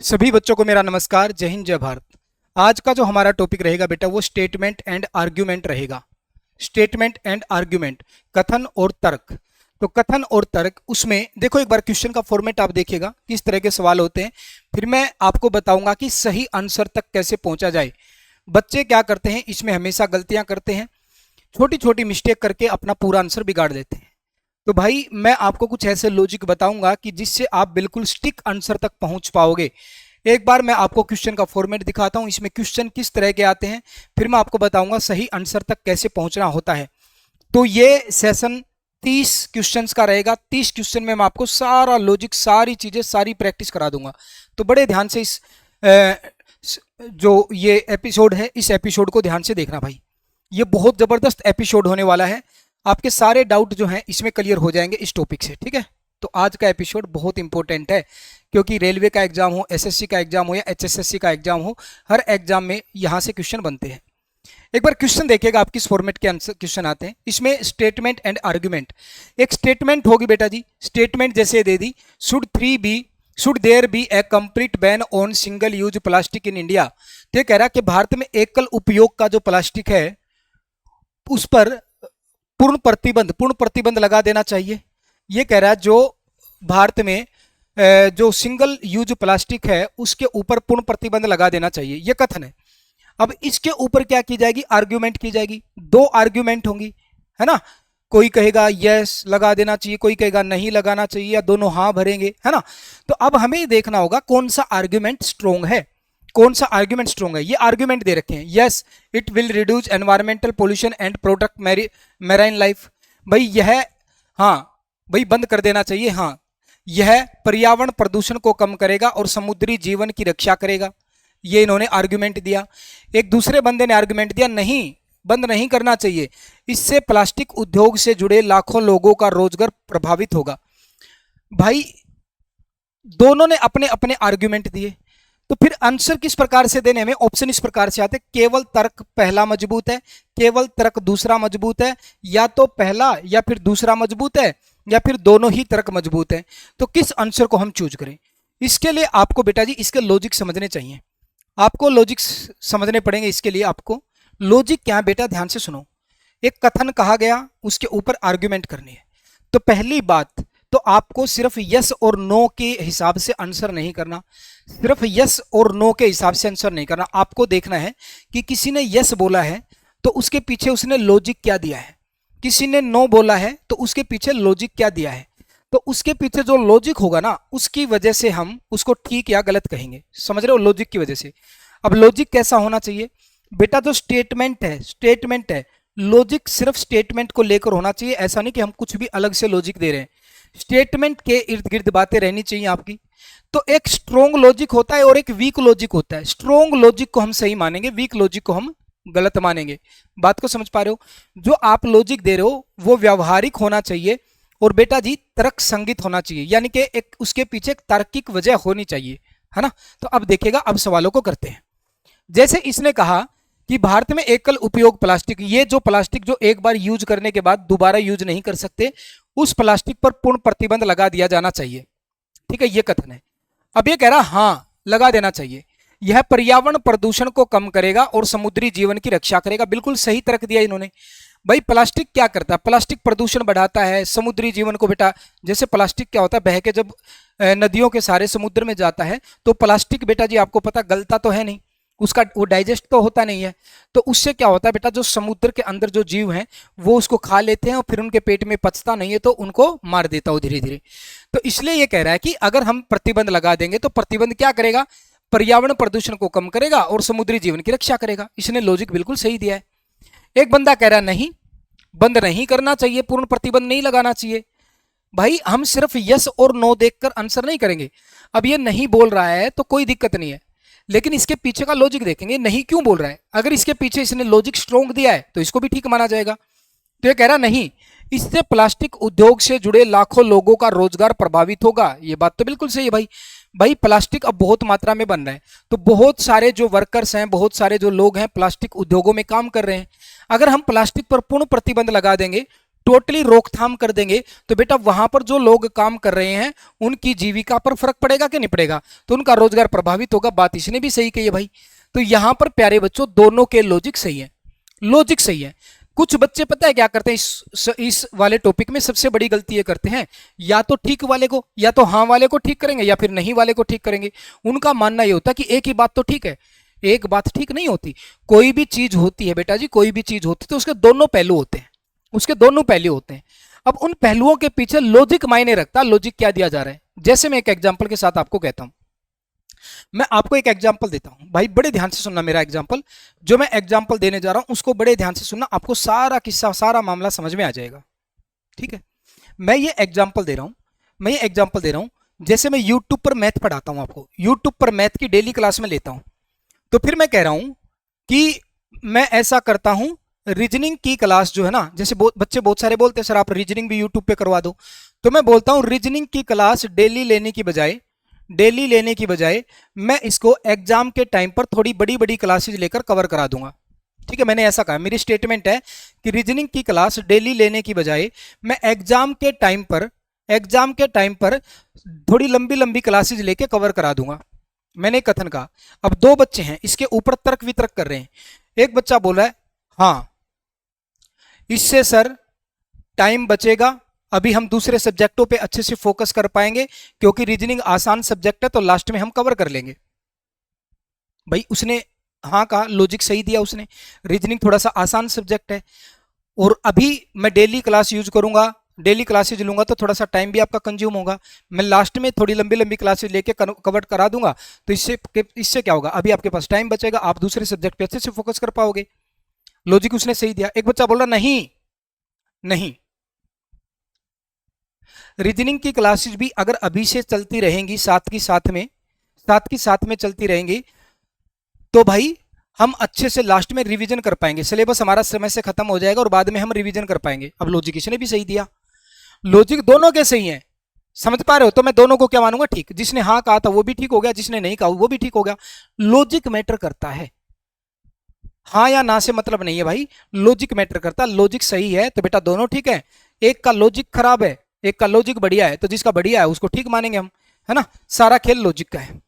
सभी बच्चों को मेरा नमस्कार। जय हिंद, जय भारत। आज का जो हमारा टॉपिक रहेगा बेटा वो स्टेटमेंट एंड आर्ग्यूमेंट रहेगा। स्टेटमेंट एंड आर्ग्यूमेंट, कथन और तर्क। तो कथन और तर्क, उसमें देखो एक बार क्वेश्चन का फॉर्मेट आप देखिएगा किस तरह के सवाल होते हैं, फिर मैं आपको बताऊंगा कि सही आंसर तक कैसे पहुंचा जाए। बच्चे क्या करते हैं, इसमें हमेशा गलतियां करते हैं, छोटी छोटी मिस्टेक करके अपना पूरा आंसर बिगाड़ देते हैं। तो भाई मैं आपको कुछ ऐसे लॉजिक बताऊंगा कि जिससे आप बिल्कुल स्टिक आंसर तक पहुंच पाओगे। एक बार मैं आपको क्वेश्चन का फॉर्मेट दिखाता हूं, इसमें क्वेश्चन किस तरह के आते हैं, फिर मैं आपको बताऊंगा सही आंसर तक कैसे पहुंचना होता है। तो ये सेशन 30 क्वेश्चंस का रहेगा। 30 क्वेश्चन में मैं आपको सारा लॉजिक, सारी चीजें, सारी प्रैक्टिस करा दूंगा। तो बड़े ध्यान से इस जो ये एपिसोड है, इस एपिसोड को ध्यान से देखना भाई। ये बहुत जबरदस्त एपिसोड होने वाला है। आपके सारे डाउट जो हैं इसमें क्लियर हो जाएंगे इस टॉपिक से, ठीक है। तो आज का एपिसोड बहुत इंपॉर्टेंट है, क्योंकि रेलवे का एग्जाम हो, एसएससी का एग्जाम हो या एचएसएससी का एग्जाम हो, हर एग्जाम में यहाँ से क्वेश्चन बनते हैं। एक बार क्वेश्चन देखिएगा आप किस फॉर्मेट के आंसर क्वेश्चन आते हैं। इसमें स्टेटमेंट एंड आर्ग्यूमेंट, एक स्टेटमेंट होगी बेटा जी। स्टेटमेंट जैसे दे दी, should there be a complete ban on single use plastic in India. तो ये कह रहा है कि भारत में एकल उपयोग का जो प्लास्टिक है उस पर पूर्ण प्रतिबंध लगा देना चाहिए। ये कह रहा है जो भारत में जो सिंगल यूज प्लास्टिक है उसके ऊपर पूर्ण प्रतिबंध लगा देना चाहिए, ये कथन है। अब इसके ऊपर क्या की जाएगी, आर्ग्यूमेंट की जाएगी। दो आर्ग्यूमेंट होंगी, है ना। कोई कहेगा यस लगा देना चाहिए, कोई कहेगा नहीं लगाना चाहिए, या दोनों हाँ भरेंगे, है ना। तो अब हमें देखना होगा कौन सा आर्ग्यूमेंट स्ट्रोंग है, कौन सा आर्ग्यूमेंट स्ट्रोंग है। ये आर्ग्यूमेंट दे रखे हैं, yes it will reduce environmental pollution and protect marine life. भाई यह, हाँ भाई बंद कर देना चाहिए, हाँ यह पर्यावरण प्रदूषण को कम करेगा और समुद्री जीवन की रक्षा करेगा। ये इन्होंने आर्ग्यूमेंट दिया। एक दूसरे बंदे ने आर्ग्यूमेंट दिया, नहीं बंद नहीं करना चाहिए, इससे प्लास्टिक उद्योग से जुड़े लाखों लोगों का रोजगार प्रभावित होगा। भाई दोनों ने अपने अपने आर्ग्यूमेंट दिए। तो फिर आंसर किस प्रकार से देने, हमें ऑप्शन इस प्रकार से आते, केवल तर्क पहला मजबूत है, केवल तर्क दूसरा मजबूत है, या तो पहला या फिर दूसरा मजबूत है, या फिर दोनों ही तर्क मजबूत है। तो किस आंसर को हम चूज करें, इसके लिए आपको बेटा जी इसके लॉजिक समझने चाहिए। आपको लॉजिक समझने पड़ेंगे। इसके लिए आपको लॉजिक क्या है बेटा, ध्यान से सुनो। एक कथन कहा गया, उसके ऊपर आर्ग्यूमेंट करनी है। तो पहली बात तो आपको सिर्फ यस और नो के हिसाब से आंसर नहीं करना, सिर्फ यस और नो के हिसाब से आंसर नहीं करना। आपको देखना है कि किसी ने यस बोला है तो उसके पीछे उसने लॉजिक क्या दिया है, किसी ने नो बोला है तो उसके पीछे लॉजिक क्या दिया है। तो उसके पीछे जो लॉजिक होगा ना, उसकी वजह से हम उसको ठीक या गलत कहेंगे, समझ रहे हो, लॉजिक की वजह से। अब लॉजिक कैसा होना चाहिए बेटा, जो स्टेटमेंट है, लॉजिक सिर्फ स्टेटमेंट को लेकर होना चाहिए। ऐसा नहीं कि हम कुछ भी अलग से लॉजिक दे रहे हैं, स्टेटमेंट के इर्द गिर्द बातें रहनी चाहिए आपकी। तो एक स्ट्रोंग लॉजिक होता है और एक वीक लॉजिक होता है। स्ट्रोंग लॉजिक को हम सही मानेंगे, वीक लॉजिक को हम गलत मानेंगे। बात को समझ पा रहे हो। जो आप लॉजिक दे रहे हो वो व्यावहारिक होना चाहिए और बेटा जी तर्क संगत होना चाहिए, यानी कि एक उसके पीछे एक तार्किक वजह होनी चाहिए, है ना। तो अब देखिएगा, अब सवालों को करते हैं। जैसे इसने कहा कि भारत में एकल उपयोग प्लास्टिक, ये जो प्लास्टिक जो एक बार यूज करने के बाद दोबारा यूज नहीं कर सकते, उस प्लास्टिक पर पूर्ण प्रतिबंध लगा दिया जाना चाहिए, ठीक है, ये कथन है। अब ये कह रहा हाँ लगा देना चाहिए, यह पर्यावरण प्रदूषण को कम करेगा और समुद्री जीवन की रक्षा करेगा। बिल्कुल सही तर्क दिया इन्होंने। भाई प्लास्टिक क्या करता है, प्लास्टिक प्रदूषण बढ़ाता है, समुद्री जीवन को बेटा, जैसे प्लास्टिक क्या होता है, बह के जब नदियों के सारे समुद्र में जाता है तो प्लास्टिक बेटा जी आपको पता गलता तो है नहीं, उसका वो डाइजेस्ट तो होता नहीं है। तो उससे क्या होता है बेटा, जो समुद्र के अंदर जो जीव हैं वो उसको खा लेते हैं और फिर उनके पेट में पचता नहीं है तो उनको मार देता हो धीरे धीरे। तो इसलिए ये कह रहा है कि अगर हम प्रतिबंध लगा देंगे तो प्रतिबंध क्या करेगा, पर्यावरण प्रदूषण को कम करेगा और समुद्री जीवन की रक्षा करेगा। इसने लॉजिक बिल्कुल सही दिया है। एक बंदा कह रहा है नहीं, बंद नहीं करना चाहिए, पूर्ण प्रतिबंध नहीं लगाना चाहिए। भाई हम सिर्फ यस और नो देखकर आंसर नहीं करेंगे। अब ये नहीं बोल रहा है तो कोई दिक्कत नहीं है, लेकिन इसके पीछे का लॉजिक देखेंगे, नहीं क्यों बोल रहा है। अगर इसके पीछे इसने लॉजिक स्ट्रोंग दिया है तो इसको भी ठीक माना जाएगा। तो ये कह रहा नहीं, इससे प्लास्टिक उद्योग से जुड़े लाखों लोगों का रोजगार प्रभावित होगा। ये बात तो बिल्कुल सही है भाई। भाई प्लास्टिक अब बहुत मात्रा में बन रहा है, तो बहुत सारे जो वर्कर्स हैं, बहुत सारे जो लोग हैं प्लास्टिक उद्योगों में काम कर रहे हैं। अगर हम प्लास्टिक पर पूर्ण प्रतिबंध लगा देंगे टोटली रोकथाम कर देंगे तो बेटा वहां पर जो लोग काम कर रहे हैं उनकी जीविका पर फर्क पड़ेगा कि नहीं पड़ेगा, तो उनका रोजगार प्रभावित होगा। बात इसने भी सही कही है भाई। तो यहां पर प्यारे बच्चों दोनों के लॉजिक सही है, लॉजिक सही है। कुछ बच्चे पता है क्या करते हैं इस वाले टॉपिक में, सबसे बड़ी गलती ये करते हैं, या तो ठीक वाले को या तो हाँ वाले को ठीक करेंगे या फिर नहीं वाले को ठीक करेंगे। उनका मानना ये होता है कि एक ही बात तो ठीक है, एक बात ठीक नहीं होती। कोई भी चीज होती है बेटा जी, कोई भी चीज होती है तो उसके दोनों पहलू होते हैं, उसके दोनों पहलू होते हैं। अब उन पहलुओं के पीछे लॉजिक मायने रखता है, लॉजिक क्या दिया जा रहा है। जैसे मैं एक एग्जांपल के साथ आपको कहता हूं, मैं आपको एक एग्जांपल देता हूं भाई, बड़े ध्यान से सुनना मेरा एग्जांपल। जो मैं एग्जांपल देने जा रहा हूं उसको बड़े ध्यान से सुनना, आपको सारा किस्सा सारा मामला समझ में आ जाएगा। ठीक है, मैं ये एग्जांपल दे रहा हूं, जैसे मैं यूट्यूब पर मैथ पढ़ाता हूं आपको, यूट्यूब पर मैथ की डेली क्लास में लेता हूं, तो फिर मैं कह रहा हूं कि मैं ऐसा करता हूं, रीजनिंग की क्लास जो है ना, जैसे बच्चे बहुत सारे बोलते हैं सर आप रीजनिंग भी यूट्यूब पे करवा दो, तो मैं बोलता हूं रीजनिंग की क्लास डेली लेने की बजाय मैं इसको एग्जाम के टाइम पर थोड़ी बड़ी बड़ी क्लासेज लेकर कवर करा दूंगा। ठीक है, मैंने ऐसा कहा, मेरी स्टेटमेंट है कि रीजनिंग की क्लास डेली लेने की बजाय मैं एग्जाम के टाइम पर थोड़ी लंबी लंबी क्लासेज लेके कवर करा दूंगा। मैंने कथन कहा। अब दो बच्चे हैं, इसके ऊपर तर्क वितर्क कर रहे हैं। एक बच्चा बोला है हाँ इससे सर टाइम बचेगा, अभी हम दूसरे सब्जेक्टों पे अच्छे से फोकस कर पाएंगे, क्योंकि रीजनिंग आसान सब्जेक्ट है तो लास्ट में हम कवर कर लेंगे। भाई उसने हाँ कहा, लॉजिक सही दिया उसने, रीजनिंग थोड़ा सा आसान सब्जेक्ट है और अभी मैं डेली क्लास यूज करूंगा, डेली क्लासेज लूंगा तो थोड़ा सा टाइम भी आपका कंज्यूम होगा, मैं लास्ट में थोड़ी लंबी लंबी क्लासेज लेके कवर करा दूंगा, तो इससे क्या होगा, अभी आपके पास टाइम बचेगा, आप दूसरे सब्जेक्ट पे अच्छे से फोकस कर पाओगे। लॉजिक उसने सही दिया। एक बच्चा बोल रहा नहीं, रीजनिंग की क्लासेज भी अगर अभी से चलती रहेंगी, साथ की साथ में चलती रहेंगी, तो भाई हम अच्छे से लास्ट में रिवीजन कर पाएंगे, सिलेबस हमारा समय से खत्म हो जाएगा और बाद में हम रिवीजन कर पाएंगे। अब लॉजिक इसने भी सही दिया, लॉजिक दोनों के सही हैं, समझ पा रहे हो? तो मैं दोनों को क्या मानूंगा, ठीक। जिसने हाँ कहा था वो भी ठीक हो गया, जिसने नहीं कहा वो भी ठीक हो गया। लॉजिक मैटर करता है, हाँ या ना से मतलब नहीं है भाई, लॉजिक मैटर करता है। लॉजिक सही है तो बेटा दोनों ठीक है, एक का लॉजिक खराब है एक का लॉजिक बढ़िया है, तो जिसका बढ़िया है उसको ठीक मानेंगे हम, है ना। सारा खेल लॉजिक का है।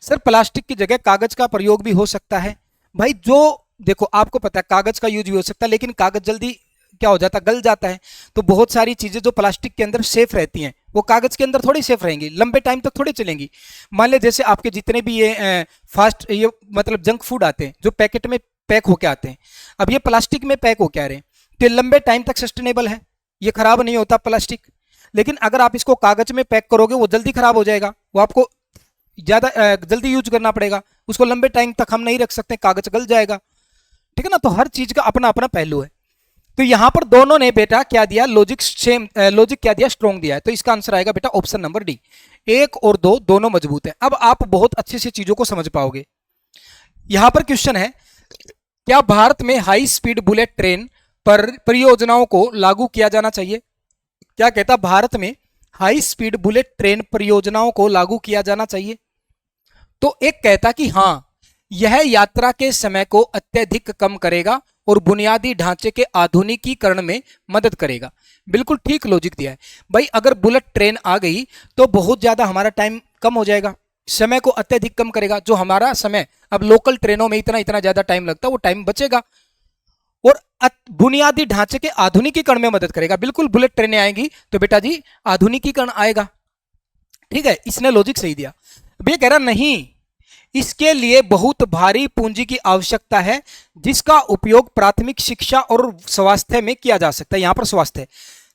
सर प्लास्टिक की जगह कागज का प्रयोग भी हो सकता है। भाई जो देखो आपको पता है कागज का यूज भी हो सकता है, लेकिन कागज जल्दी क्या हो जाता है, गल जाता है। तो बहुत सारी चीजें जो प्लास्टिक के अंदर सेफ रहती हैं वो कागज के अंदर थोड़ी सेफ रहेंगी, लंबे टाइम तक थोड़ी चलेंगी। मान ले जैसे आपके जितने भी ये फास्ट ये मतलब जंक फूड आते हैं जो पैकेट में पैक होके आते हैं, अब ये प्लास्टिक में पैक होके आ रहे हैं तो लंबे टाइम तक सस्टेनेबल है, ये खराब नहीं होता प्लास्टिक। लेकिन अगर आप इसको कागज में पैक करोगे वो जल्दी खराब हो जाएगा, वो आपको ज्यादा जल्दी यूज करना पड़ेगा, उसको लंबे टाइम तक हम नहीं रख सकते, कागज गल जाएगा। ठीक है ना, तो हर चीज का अपना अपना पहलू है। तो यहां पर दोनों ने बेटा क्या दिया, लॉजिक लॉजिक क्या दिया, स्ट्रॉन्ग दिया है। तो इसका आंसर आएगा बेटा ऑप्शन नंबर डी, 1 और 2 दोनों मजबूत है। अब आप बहुत अच्छे से चीजों को समझ पाओगे। यहां पर क्वेश्चन है, क्या भारत में हाई स्पीड बुलेट ट्रेन पर परियोजनाओं को लागू किया जाना चाहिए? क्या कहता, भारत में हाई स्पीड बुलेट ट्रेन परियोजनाओं को लागू किया जाना चाहिए? तो एक कहता कि हां यह यात्रा के समय को अत्यधिक कम करेगा और बुनियादी ढांचे के आधुनिकीकरण में मदद करेगा। बिल्कुल ठीक लॉजिक दिया है भाई। अगर बुलेट ट्रेन आ गई तो बहुत ज्यादा हमारा टाइम कम हो जाएगा, समय को अत्यधिक कम करेगा। जो हमारा समय अब लोकल ट्रेनों में इतना ज्यादा टाइम लगता है वो टाइम बचेगा और बुनियादी ढांचे के आधुनिकीकरण में मदद करेगा। बिल्कुल बुलेट ट्रेनें आएंगी तो बेटा जी आधुनिकीकरण आएगा। ठीक है, इसने लॉजिक सही दिया। अब ये कह रहा नहीं, इसके लिए बहुत भारी पूंजी की आवश्यकता है जिसका उपयोग प्राथमिक शिक्षा और स्वास्थ्य में किया जा सकता है। यहां पर स्वास्थ्य,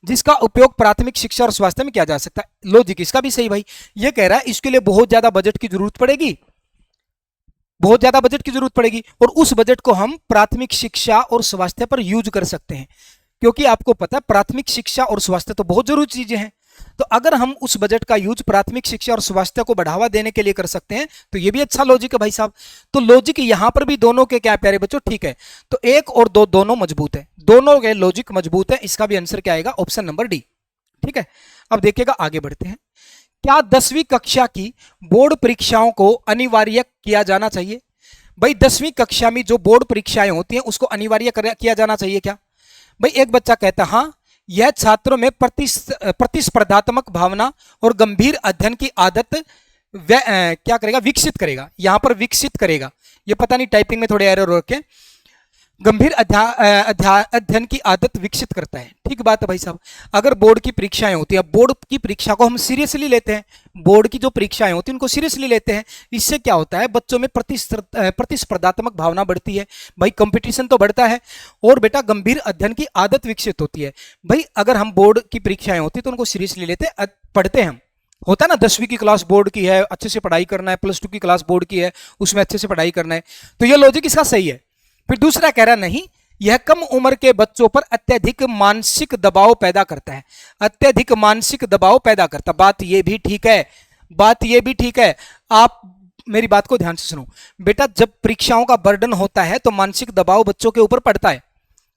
जिसका उपयोग प्राथमिक शिक्षा और स्वास्थ्य में किया जा सकता है। लॉजिक इसका भी सही भाई। ये कह रहा है इसके लिए बहुत ज्यादा बजट की जरूरत पड़ेगी, बहुत ज्यादा बजट की जरूरत पड़ेगी और उस बजट को हम प्राथमिक शिक्षा और स्वास्थ्य पर यूज कर सकते हैं, क्योंकि आपको पता है प्राथमिक शिक्षा और स्वास्थ्य तो बहुत जरूरी चीजें हैं। तो अगर हम उस बजट का यूज प्राथमिक शिक्षा और स्वास्थ्य को बढ़ावा देने के लिए कर सकते हैं तो ये भी अच्छा लॉजिक है भाई साहब। तो लॉजिक यहां पर भी दोनों के क्या प्यारे बच्चों, ठीक है। तो 1 और 2 दोनों मजबूत है, दोनों के लॉजिक मजबूत है। इसका भी आंसर क्या आएगा, ऑप्शन नंबर डी। ठीक है, अब देखिएगा आगे बढ़ते हैं। क्या 10वीं कक्षा की बोर्ड परीक्षाओं को अनिवार्य किया जाना चाहिए? भाई 10वीं कक्षा में जो बोर्ड परीक्षाएं होती हैं उसको अनिवार्य किया जाना चाहिए क्या? भाई एक बच्चा कहता है हाँ, यह छात्रों में प्रतिस्पर्धात्मक भावना और गंभीर अध्ययन की आदत क्या करेगा, विकसित करेगा। यहां पर विकसित करेगा, ये पता नहीं टाइपिंग में थोड़े एरर हो के, गंभीर अध्ययन की आदत विकसित करता है। ठीक बात है भाई साहब। अगर बोर्ड की परीक्षाएं होती है, बोर्ड की परीक्षा को हम सीरियसली लेते हैं, बोर्ड की जो परीक्षाएं होती हैं उनको सीरियसली लेते हैं, इससे क्या होता है, बच्चों में प्रतिस्पर्धात्मक भावना बढ़ती है, भाई कंपटीशन तो बढ़ता है, और बेटा गंभीर अध्ययन की आदत विकसित होती है। भाई अगर हम बोर्ड की परीक्षाएं होती तो उनको सीरियसली लेते, पढ़ते हैं हम, होता ना 10वीं की क्लास बोर्ड की है, अच्छे से पढ़ाई करना है, +2 की क्लास बोर्ड की है, उसमें अच्छे से पढ़ाई करना है, तो ये लॉजिक इसका सही है। फिर दूसरा कह रहा नहीं, यह कम उम्र के बच्चों पर अत्यधिक मानसिक दबाव पैदा करता है, अत्यधिक मानसिक दबाव पैदा करता। बात ये भी ठीक है, बात ये भी ठीक है। आप मेरी बात को ध्यान से सुनो बेटा, जब परीक्षाओं का बर्डन होता है तो मानसिक दबाव बच्चों के ऊपर पड़ता है,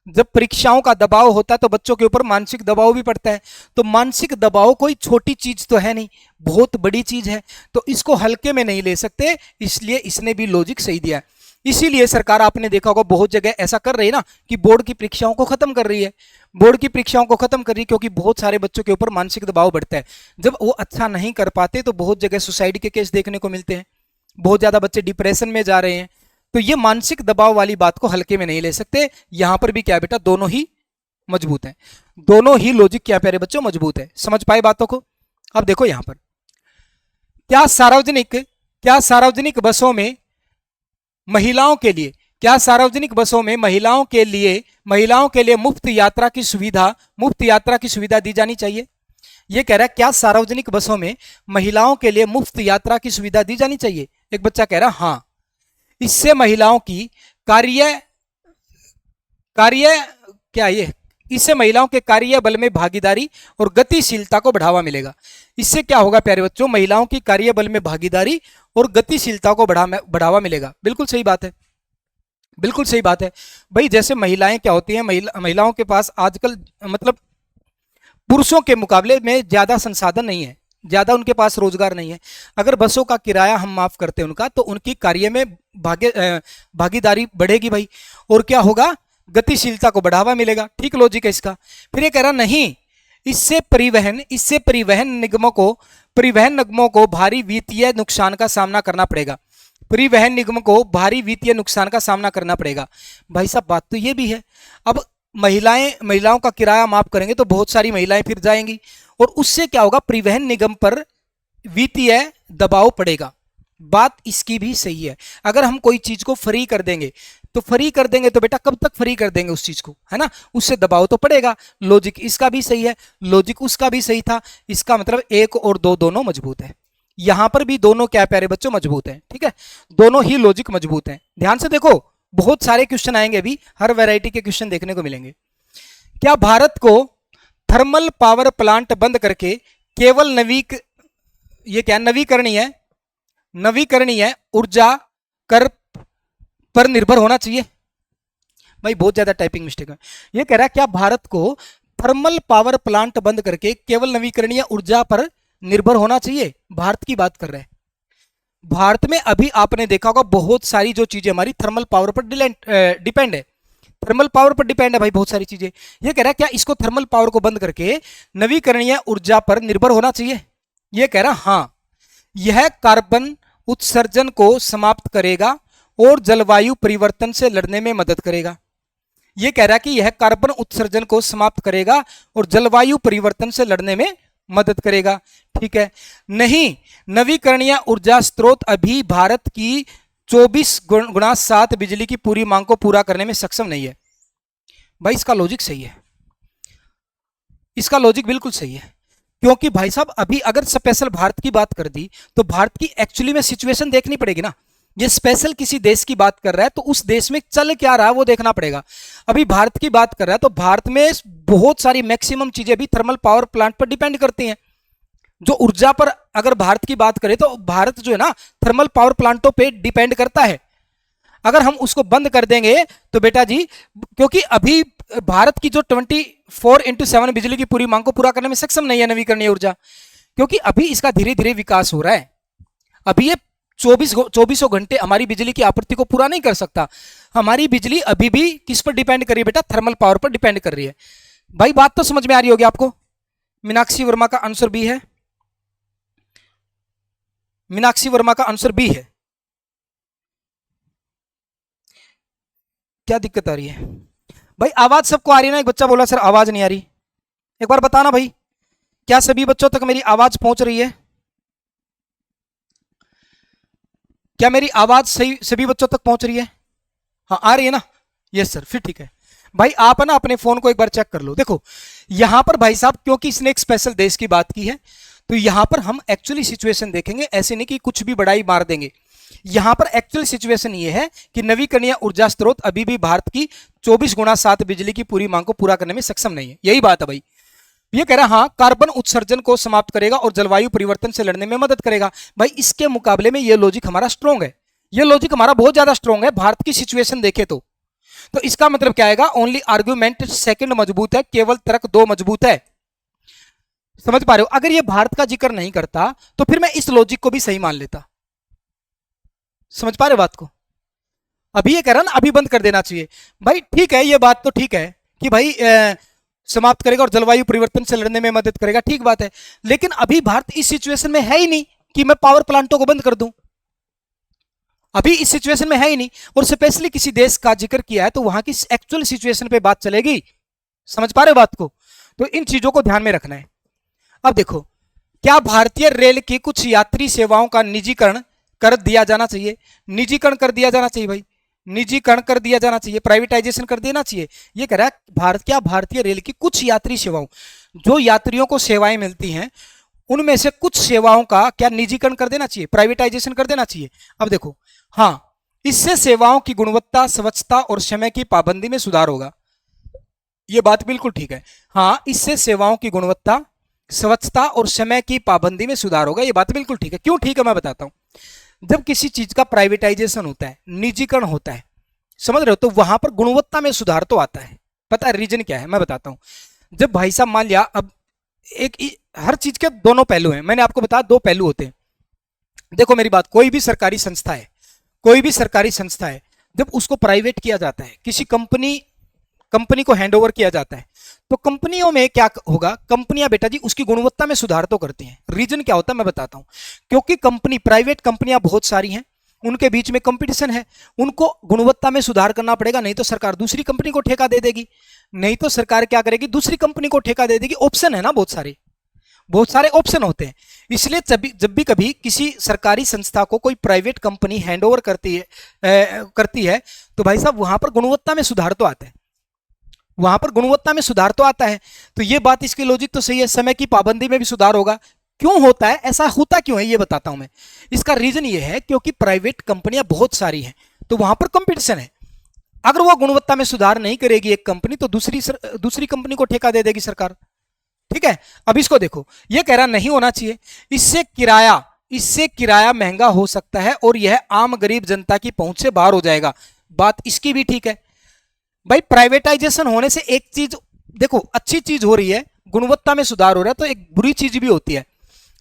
जब परीक्षाओं का दबाव होता है तो बच्चों के ऊपर मानसिक दबाव भी पड़ता है। तो मानसिक दबाव कोई छोटी चीज तो है नहीं, बहुत बड़ी चीज है, तो इसको हल्के में नहीं ले सकते, इसलिए इसने भी लॉजिक सही दिया है। इसीलिए सरकार, आपने देखा होगा बहुत जगह ऐसा कर रही है ना कि बोर्ड की परीक्षाओं को खत्म कर रही है, बोर्ड की परीक्षाओं को खत्म कर रही है, क्योंकि बहुत सारे बच्चों के ऊपर मानसिक दबाव बढ़ता है। जब वो अच्छा नहीं कर पाते तो बहुत जगह सुसाइड के केस देखने को मिलते हैं, बहुत ज्यादा बच्चे डिप्रेशन में जा रहे हैं। तो ये मानसिक दबाव वाली बात को हल्के में नहीं ले सकते। यहां पर भी क्या बेटा, दोनों ही मजबूत है, दोनों ही लॉजिक क्या प्यारे बच्चों मजबूत है। समझ पाए बातों को? अब देखो यहां पर, क्या सार्वजनिक बसों में महिलाओं के लिए, क्या सार्वजनिक बसों में महिलाओं के लिए मुफ्त यात्रा की सुविधा दी जानी चाहिए? यह कह रहा है क्या सार्वजनिक बसों में महिलाओं के लिए मुफ्त यात्रा की सुविधा दी जानी चाहिए? एक बच्चा कह रहा हाँ, इससे महिलाओं की इससे महिलाओं के कार्य बल में भागीदारी और गतिशीलता को बढ़ावा मिलेगा। इससे क्या होगा प्यारे बच्चों, महिलाओं की कार्य बल में भागीदारी और गतिशीलता को बढ़ावा मिलेगा। बिल्कुल सही बात है, बिल्कुल सही बात है भाई। जैसे महिलाएं क्या होती हैं, महिलाओं के पास आजकल मतलब पुरुषों के मुकाबले में ज्यादा संसाधन नहीं है, ज्यादा उनके पास रोजगार नहीं है। अगर बसों का किराया हम माफ करते हैं उनका, तो उनकी कार्य में भागीदारी बढ़ेगी भाई, और क्या होगा, गतिशीलता को बढ़ावा मिलेगा। ठीक लॉजिक है इसका। फिर ये कह रहा नहीं, इससे परिवहन निगमों को भारी वित्तीय नुकसान का सामना करना पड़ेगा, परिवहन निगम को भारी वित्तीय नुकसान का सामना करना पड़ेगा। भाई साहब बात तो ये भी है, अब महिलाओं का किराया माफ करेंगे तो बहुत सारी महिलाएं फिर जाएंगी, और उससे क्या होगा, परिवहन निगम पर वित्तीय दबाव पड़ेगा। बात इसकी भी सही है। अगर हम कोई चीज को फ्री कर देंगे तो बेटा कब तक फ्री कर देंगे उस चीज को, है ना, उससे दबाव तो पड़ेगा। लॉजिक इसका भी सही है, लॉजिक उसका भी सही था। इसका मतलब 1 और 2 दोनों मजबूत है। यहां पर भी दोनों क्या प्यारे बच्चों मजबूत है। ठीक है, दोनों ही लॉजिक मजबूत है। ध्यान से देखो, बहुत सारे क्वेश्चन आएंगे अभी, हर वैरायटी के क्वेश्चन देखने को मिलेंगे। क्या भारत को थर्मल पावर प्लांट बंद करके केवल नवीकरणीय ऊर्जा कर पर निर्भर होना चाहिए? भाई बहुत ज्यादा टाइपिंग मिस्टेक है। ये कह रहा है क्या भारत को थर्मल पावर प्लांट बंद करके केवल नवीकरणीय ऊर्जा पर निर्भर होना चाहिए? भारत की बात कर रहे हैं। भारत में अभी आपने देखा होगा बहुत सारी जो चीजें हमारी थर्मल पावर पर डिपेंड है, थर्मल पावर पर डिपेंड है भाई बहुत सारी चीजें। ये कह रहा है क्या इसको थर्मल पावर को बंद करके नवीकरणीय ऊर्जा पर निर्भर होना चाहिए? ये कह रहा हाँ, यह कार्बन उत्सर्जन को समाप्त करेगा और जलवायु परिवर्तन से लड़ने में मदद करेगा। यह कह रहा है कि यह कार्बन उत्सर्जन को समाप्त करेगा और जलवायु परिवर्तन से लड़ने में मदद करेगा। ठीक है, नहीं, नवीकरणीय ऊर्जा स्रोत अभी भारत की 24x7 बिजली की पूरी मांग को पूरा करने में सक्षम नहीं है। भाई इसका लॉजिक सही है, इसका लॉजिक बिल्कुल सही है, क्योंकि भाई साहब अभी अगर स्पेशल भारत की बात कर दी तो भारत की एक्चुअली में सिचुएशन देखनी पड़ेगी ना। ये स्पेशल किसी देश की बात कर रहा है तो उस देश में चल क्या रहा है वो देखना पड़ेगा। अभी भारत की बात कर रहा है तो भारत में बहुत सारी मैक्सिमम चीजें भी थर्मल पावर प्लांट पर डिपेंड करती हैं। जो ऊर्जा पर अगर भारत की बात करें तो भारत जो है ना थर्मल पावर प्लांटों पे डिपेंड करता है। अगर हम उसको बंद कर देंगे तो बेटा जी, क्योंकि अभी भारत की जो 24x7 बिजली की पूरी मांग को पूरा करने में सक्षम नहीं है नवीकरणीय ऊर्जा, क्योंकि अभी इसका धीरे धीरे विकास हो रहा है। अभी ये चौबीसों घंटे हमारी बिजली की आपूर्ति को पूरा नहीं कर सकता। हमारी बिजली अभी भी किस पर डिपेंड कर रही है बेटा? थर्मल पावर पर डिपेंड कर रही है। भाई बात तो समझ में आ रही होगी आपको। मीनाक्षी वर्मा का आंसर बी है। मीनाक्षी वर्मा का आंसर बी है। क्या दिक्कत आ रही है भाई? आवाज सबको आ रही है ना? एक बच्चा बोला सर आवाज नहीं आ रही। एक बार बताना भाई, क्या सभी बच्चों तक मेरी आवाज पहुंच रही है? क्या मेरी आवाज सही सभी बच्चों तक पहुंच रही है? हाँ आ रही है ना? यस सर, फिर ठीक है। भाई आप है ना अपने फोन को एक बार चेक कर लो। देखो यहां पर भाई साहब, क्योंकि इसने एक स्पेशल देश की बात की है, तो यहां पर हम एक्चुअली सिचुएशन देखेंगे, ऐसे नहीं कि कुछ भी बड़ाई मार देंगे। यहां पर एक्चुअल सिचुएशन ये है कि नवीकरणीय ऊर्जा स्रोत अभी भी भारत की 24x7 बिजली की पूरी मांग को पूरा करने में सक्षम नहीं है। यही बात है भाई। ये कह रहा है हाँ कार्बन उत्सर्जन को समाप्त करेगा और जलवायु परिवर्तन से लड़ने में मदद करेगा। भाई इसके मुकाबले में ये लॉजिक हमारा स्ट्रॉन्ग है, ये लॉजिक हमारा बहुत ज्यादा स्ट्रॉन्ग है भारत की सिचुएशन देखे तो इसका मतलब क्या आएगा? ओनली आर्ग्यूमेंट सेकंड मजबूत है, केवल तर्क 2 मजबूत है। समझ पा रहे हो? अगर ये भारत का जिक्र नहीं करता तो फिर मैं इस लॉजिक को भी सही मान लेता। समझ पा रहे हो बात को? अभी ये कह रहा ना अभी बंद कर देना चाहिए। भाई ठीक है, ये बात तो ठीक है कि भाई समाप्त करेगा और जलवायु परिवर्तन से लड़ने में मदद करेगा, ठीक बात है। लेकिन अभी भारत इस सिचुएशन में है ही नहीं कि मैं पावर प्लांटों को बंद कर दूं। अभी इस सिचुएशन में है ही नहीं, और स्पेशली किसी देश का जिक्र किया है तो वहां की एक्चुअल सिचुएशन पे बात चलेगी। समझ पा रहे हो बात को? तो इन चीजों को ध्यान में रखना है। अब देखो, क्या भारतीय रेल की कुछ यात्री सेवाओं का निजीकरण कर दिया जाना चाहिए? निजीकरण कर दिया जाना चाहिए भाई, निजीकरण कर दिया जाना चाहिए, प्राइवेटाइजेशन कर देना चाहिए। ये कह रहा है क्या भारतीय रेल की कुछ यात्री सेवाओं, जो यात्रियों को सेवाएं मिलती हैं उनमें से कुछ सेवाओं का क्या निजीकरण कर देना चाहिए, प्राइवेटाइजेशन कर देना चाहिए? अब देखो, हाँ इससे सेवाओं की गुणवत्ता, स्वच्छता और समय की पाबंदी में सुधार होगा। यह बात बिल्कुल ठीक है। हाँ इससे सेवाओं की गुणवत्ता, स्वच्छता और समय की पाबंदी में सुधार होगा। यह बात बिल्कुल ठीक है। क्यों ठीक है मैं बताता हूं। जब किसी चीज का प्राइवेटाइजेशन होता है, निजीकरण होता है, समझ रहे हो, तो वहां पर गुणवत्ता में सुधार तो आता है। पता है रीजन क्या है? मैं बताता हूं। जब भाई साहब मान लिया, अब हर चीज के दोनों पहलू हैं, मैंने आपको बताया 2 पहलू होते हैं। देखो मेरी बात, कोई भी सरकारी संस्था है, कोई भी सरकारी संस्था है, जब उसको प्राइवेट किया जाता है, किसी कंपनी को हैंडओवर किया जाता है, तो कंपनियों में क्या होगा? कंपनियां बेटा जी उसकी गुणवत्ता में सुधार तो करती हैं। रीजन क्या होता है मैं बताता हूं। क्योंकि प्राइवेट कंपनियां बहुत सारी हैं, उनके बीच में कंपटीशन है, उनको गुणवत्ता में सुधार करना पड़ेगा, नहीं तो सरकार दूसरी कंपनी को ठेका दे देगी। नहीं तो सरकार क्या करेगी? दूसरी कंपनी को ठेका दे देगी। ऑप्शन है ना, बहुत सारे ऑप्शन होते हैं। इसलिए जब भी कभी किसी सरकारी संस्था को कोई प्राइवेट कंपनी हैंडओवर करती है तो भाई साहब वहां पर गुणवत्ता में सुधार तो आता है, वहां पर गुणवत्ता में सुधार तो आता है। तो ये बात, इसकी लॉजिक तो सही है। समय की पाबंदी में भी सुधार होगा। क्यों होता है ऐसा? होता क्यों है ये बताता हूं मैं। इसका रीजन ये है क्योंकि प्राइवेट कंपनियां बहुत सारी हैं, तो वहां पर कंपटीशन है। अगर वो गुणवत्ता में सुधार नहीं करेगी एक कंपनी, तो दूसरी कंपनी को ठेका दे देगी सरकार। ठीक है, अब इसको देखो, ये कह रहा नहीं होना चाहिए, इससे किराया महंगा हो सकता है और यह आम गरीब जनता की पहुंच से बाहर हो जाएगा। बात इसकी भी ठीक है भाई। प्राइवेटाइजेशन होने से एक चीज देखो, अच्छी चीज हो रही है, गुणवत्ता में सुधार हो रहा है, तो एक बुरी चीज भी होती है।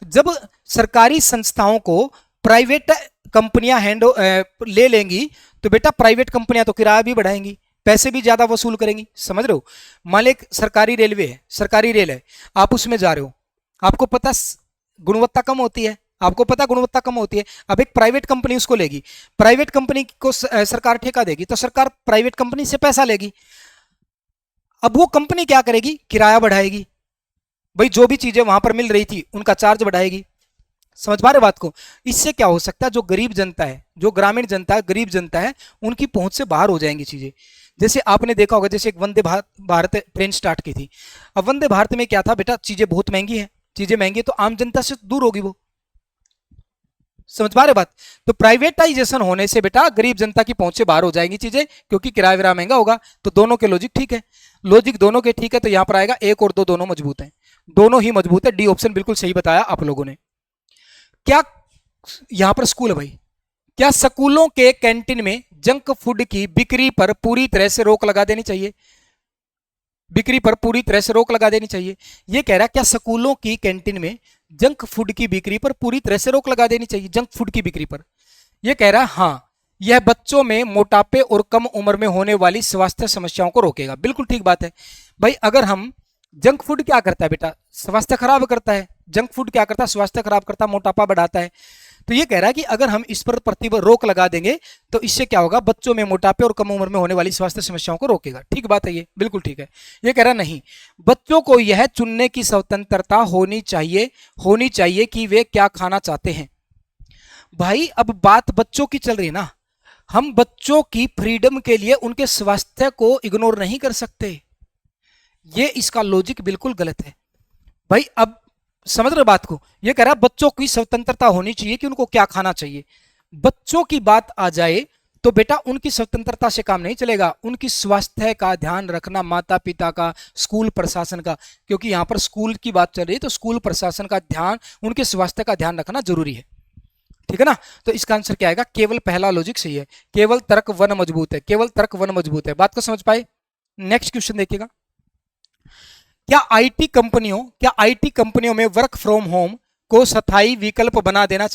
जब सरकारी संस्थाओं को प्राइवेट कंपनियां ले लेंगी तो बेटा प्राइवेट कंपनियां तो किराया भी बढ़ाएंगी, पैसे भी ज्यादा वसूल करेंगी। समझ रहे हो? मान लो एक सरकारी रेलवे है, सरकारी रेल है, आप उसमें जा रहे हो, आपको पता गुणवत्ता कम होती है, आपको पता गुणवत्ता कम होती है। अब एक प्राइवेट कंपनी उसको लेगी, प्राइवेट कंपनी को सरकार ठेका देगी, तो सरकार प्राइवेट कंपनी से पैसा लेगी। अब वो कंपनी क्या करेगी? किराया बढ़ाएगी भाई, जो भी चीजें वहां पर मिल रही थी उनका चार्ज बढ़ाएगी। समझ पा रहे बात को? इससे क्या हो सकता है? जो गरीब जनता है, जो ग्रामीण जनता है, गरीब जनता है, उनकी पहुंच से बाहर हो जाएंगी चीजें। जैसे आपने देखा होगा, जैसे एक वंदे भारत ट्रेन स्टार्ट की थी। अब वंदे भारत में क्या था बेटा? चीजें बहुत महंगी हैं, चीजें महंगी तो आम जनता से दूर होगी वो। समझ पा रहे बात? तो प्राइवेटाइजेशन होने से बेटा गरीब जनता की पहुंच से बाहर हो जाएंगी चीजें, क्योंकि किराया विराया महंगा होगा। तो दोनों के लॉजिक ठीक है, लॉजिक दोनों के ठीक है। तो यहां पर आएगा 1 और 2 दोनों मजबूत हैं, दोनों ही मजबूत है। डी ऑप्शन बिल्कुल सही बताया आप लोगों ने। क्या यहां पर स्कूल है भाई, क्या स्कूलों के कैंटीन में जंक फूड की बिक्री पर पूरी तरह से रोक लगा देनी चाहिए? बिक्री पर पूरी तरह से रोक लगा देनी चाहिए। यह कह रहा है क्या स्कूलों की कैंटीन में जंक फूड की बिक्री पर पूरी तरह से रोक लगा देनी चाहिए? जंक फूड की बिक्री पर ये कह रहा है हाँ, यह बच्चों में मोटापे और कम उम्र में होने वाली स्वास्थ्य समस्याओं को रोकेगा। बिल्कुल ठीक बात है भाई। अगर हम जंक फूड क्या करता है बेटा, स्वास्थ्य खराब करता है। जंक फूड क्या करता है, स्वास्थ्य खराब करता है, मोटापा बढ़ाता है। तो ये कह रहा है कि अगर हम इस पर रोक लगा देंगे तो इससे क्या होगा, बच्चों में मोटापे और कम उम्र में होने वाली स्वास्थ्य समस्याओं को रोकेगा। ठीक बात है, ये बिल्कुल ठीक है। ये कह रहा नहीं, बच्चों को यह चुनने की स्वतंत्रता होनी चाहिए कि वे क्या खाना चाहते हैं। भाई अब बात बच्चों की चल रही है ना, हम बच्चों की फ्रीडम के लिए उनके स्वास्थ्य को इग्नोर नहीं कर सकते। ये इसका लॉजिक बिल्कुल गलत है भाई। अब समझ रहे बात को। ये कह रहा है बच्चों की स्वतंत्रता होनी चाहिए कि उनको क्या खाना चाहिए। बच्चों की बात आ जाए तो बेटा उनकी स्वतंत्रता से काम नहीं चलेगा, उनकी स्वास्थ्य का ध्यान रखना माता पिता का, स्कूल प्रशासन का, क्योंकि यहां पर स्कूल की बात चल रही है तो स्कूल प्रशासन का ध्यान, उनके स्वास्थ्य का ध्यान रखना जरूरी है। ठीक है ना। तो इसका आंसर क्या आएगा, केवल पहला लॉजिक सही है। केवल तर्क वन मजबूत है, केवल तर्क वन मजबूत है। बात को समझ पाए। नेक्स्ट क्वेश्चन देखिएगा। क्या आईटी कंपनियों में वर्क फ्रॉम होम को स्थायी विकल्प बना देना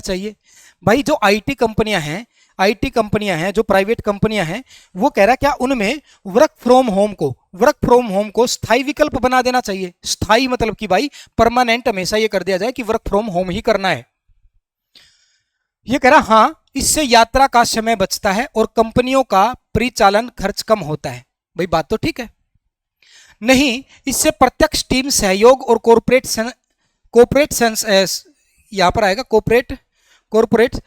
चाहिए। भाई जो आईटी कंपनियां हैं, जो प्राइवेट कंपनियां हैं, वो कह रहा है क्या उनमें वर्क फ्रॉम होम को स्थायी विकल्प बना देना चाहिए। स्थायी मतलब कि भाई परमानेंट, हमेशा ये कर दिया जाए कि वर्क फ्रॉम होम ही करना है। ये कह रहा हाँ, इससे यात्रा का समय बचता है और कंपनियों का परिचालन खर्च कम होता है। भाई बात तो ठीक है। नहीं, इससे प्रत्यक्ष टीम सहयोग और कॉर्पोरेट यहां पर आएगा कॉर्पोरेट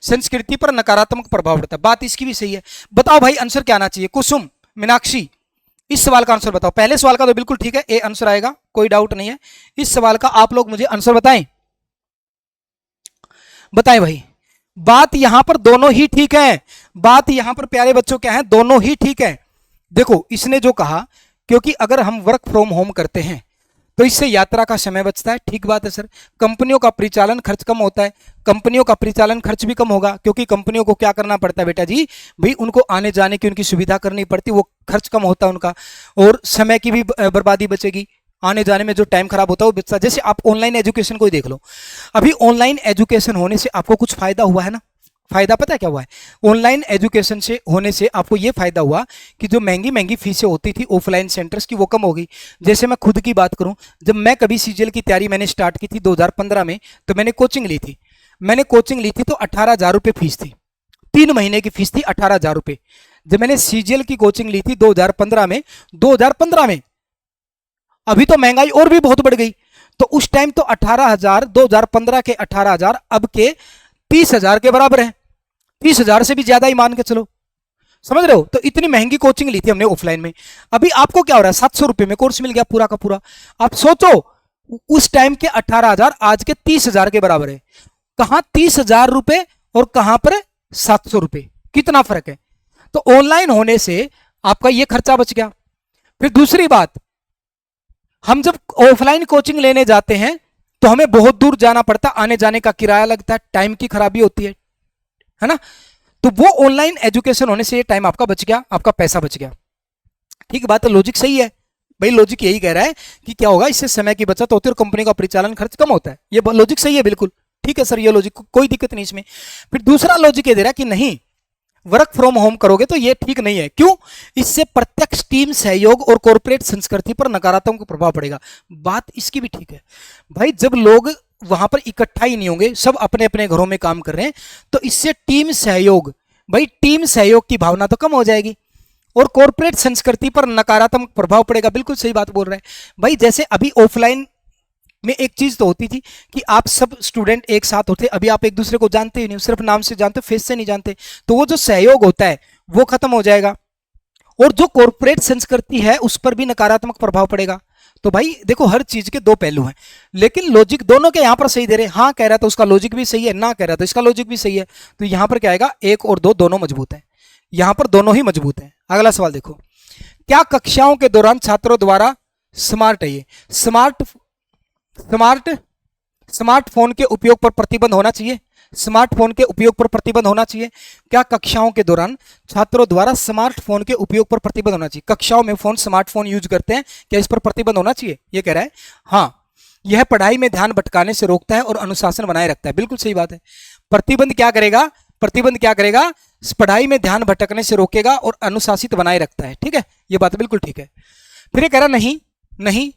संस्कृति पर नकारात्मक प्रभाव पड़ता है। बात इसकी भी सही है। बताओ भाई आंसर क्या आना चाहिए। कुसुम, मीनाक्षी, इस सवाल का आंसर बताओ। पहले सवाल का तो बिल्कुल ठीक है, ए आंसर आएगा, कोई डाउट नहीं है। इस सवाल का आप लोग मुझे आंसर बताएं भाई। बात यहां पर दोनों ही ठीक है। बात यहां पर प्यारे बच्चों क्या है, दोनों ही ठीक है। देखो इसने जो कहा, क्योंकि अगर हम वर्क फ्रॉम होम करते हैं तो इससे यात्रा का समय बचता है। ठीक बात है सर। कंपनियों का परिचालन खर्च कम होता है, कंपनियों का परिचालन खर्च भी कम होगा, क्योंकि कंपनियों को क्या करना पड़ता है बेटा जी, भाई उनको आने जाने की उनकी सुविधा करनी पड़ती, वो खर्च कम होता है उनका, और समय की भी बर्बादी बचेगी। आने जाने में जो टाइम खराब होता है वो बचता है। जैसे आप ऑनलाइन एजुकेशन को ही देख लो, अभी ऑनलाइन एजुकेशन होने से आपको कुछ फायदा हुआ है ना। फायदा पता है क्या हुआ है, ऑनलाइन एजुकेशन से होने से आपको ये फायदा हुआ कि जो महंगी महंगी फीसें होती थी ऑफलाइन सेंटर्स की, वो कम हो गई। जैसे मैं खुद की बात करूं, जब मैं कभी सीजीएल की तैयारी मैंने स्टार्ट की थी 2015 में, तो मैंने कोचिंग ली थी तो 18,000 रुपये फीस थी। 3 महीने की फीस थी 18,000 रुपये। जब मैंने सीजीएल की कोचिंग ली थी 2015 में, अभी तो महंगाई और भी बहुत बढ़ गई। तो उस टाइम तो 18,000, 2015 के 18,000 अब के 30,000 के बराबर है। 30,000 से भी ज्यादा ही मान के चलो, समझ रहे हो। तो इतनी महंगी कोचिंग ली थी हमने ऑफलाइन में। अभी आपको क्या हो रहा है, 700 रुपए में कोर्स मिल गया पूरा का पूरा। आप सोचो उस टाइम के 18,000 आज के 30,000 के बराबर है। कहां 30,000 रुपए और कहां पर 700 रुपए, कितना फर्क है। तो ऑनलाइन होने से आपका यह खर्चा बच गया। फिर दूसरी बात, हम जब ऑफलाइन कोचिंग लेने जाते हैं तो हमें बहुत दूर जाना पड़ता, आने जाने का किराया लगता है, टाइम की खराबी होती है ना। तो वो ऑनलाइन एजुकेशन होने से ये टाइम आपका बच गया, आपका पैसा बच गया। ठीक बात है, लॉजिक सही है भाई। लॉजिक यही कह रहा है कि क्या होगा, इससे समय की बचत होती है और कंपनी का परिचालन खर्च कम होता है। ये लॉजिक सही है बिल्कुल। ठीक है सर, ये लॉजिक कोई दिक्कत नहीं इसमें। फिर दूसरा लॉजिक ये दे रहा है कि नहीं, वर्क फ्रॉम होम करोगे तो ये ठीक नहीं है। क्यों, इससे प्रत्यक्ष टीम सहयोग और कॉर्पोरेट संस्कृति पर नकारात्मक प्रभाव पड़ेगा। बात इसकी भी ठीक है भाई। जब लोग वहां पर इकट्ठा ही नहीं होंगे, सब अपने अपने घरों में काम कर रहे हैं, तो इससे टीम सहयोग की भावना तो कम हो जाएगी और कॉर्पोरेट संस्कृति पर नकारात्मक प्रभाव पड़ेगा। बिल्कुल सही बात बोल रहे हैं भाई। जैसे अभी ऑफलाइन में एक चीज तो होती थी कि आप सब स्टूडेंट एक साथ होते, अभी आप एक दूसरे को जानते ही नहीं, सिर्फ नाम से जानते, फेस से नहीं जानते, तो वो जो सहयोग होता है वो खत्म हो जाएगा और जो कॉर्पोरेट संस्कृति है उस पर भी नकारात्मक प्रभाव पड़ेगा। तो भाई देखो, हर चीज के दो पहलू हैं, लेकिन लॉजिक दोनों के यहां पर सही दे रहे। हाँ कह रहा तो उसका लॉजिक भी सही है, ना कह रहा तो इसका लॉजिक भी सही है। तो यहां पर क्या आएगा, 1 और 2 दोनों मजबूत है, यहां पर दोनों ही मजबूत है। अगला सवाल देखो, क्या कक्षाओं के दौरान छात्रों द्वारा स्मार्टफोन के उपयोग पर प्रतिबंध होना चाहिए। स्मार्टफोन के उपयोग पर प्रतिबंध होना चाहिए। क्या कक्षाओं के दौरान छात्रों द्वारा स्मार्टफोन के उपयोग पर प्रतिबंध होना चाहिए? कक्षाओं में स्मार्टफोन यूज करते हैं, क्या इस पर प्रतिबंध होना चाहिए? ये कह रहा है हाँ। यह पढ़ाई में ध्यान भटकाने से रोकता है और अनुशासन बनाए रखता है। बिल्कुल सही बात है। प्रतिबंध क्या करेगा? प्रतिबंध क्या करेगा? पढ़ाई में ध्यान भटकने से रोकेगा और अनुशासित बनाए रखता है। ठीक है, ये बात बिल्कुल ठीक है। फिर ये कह रहा नहीं, नहीं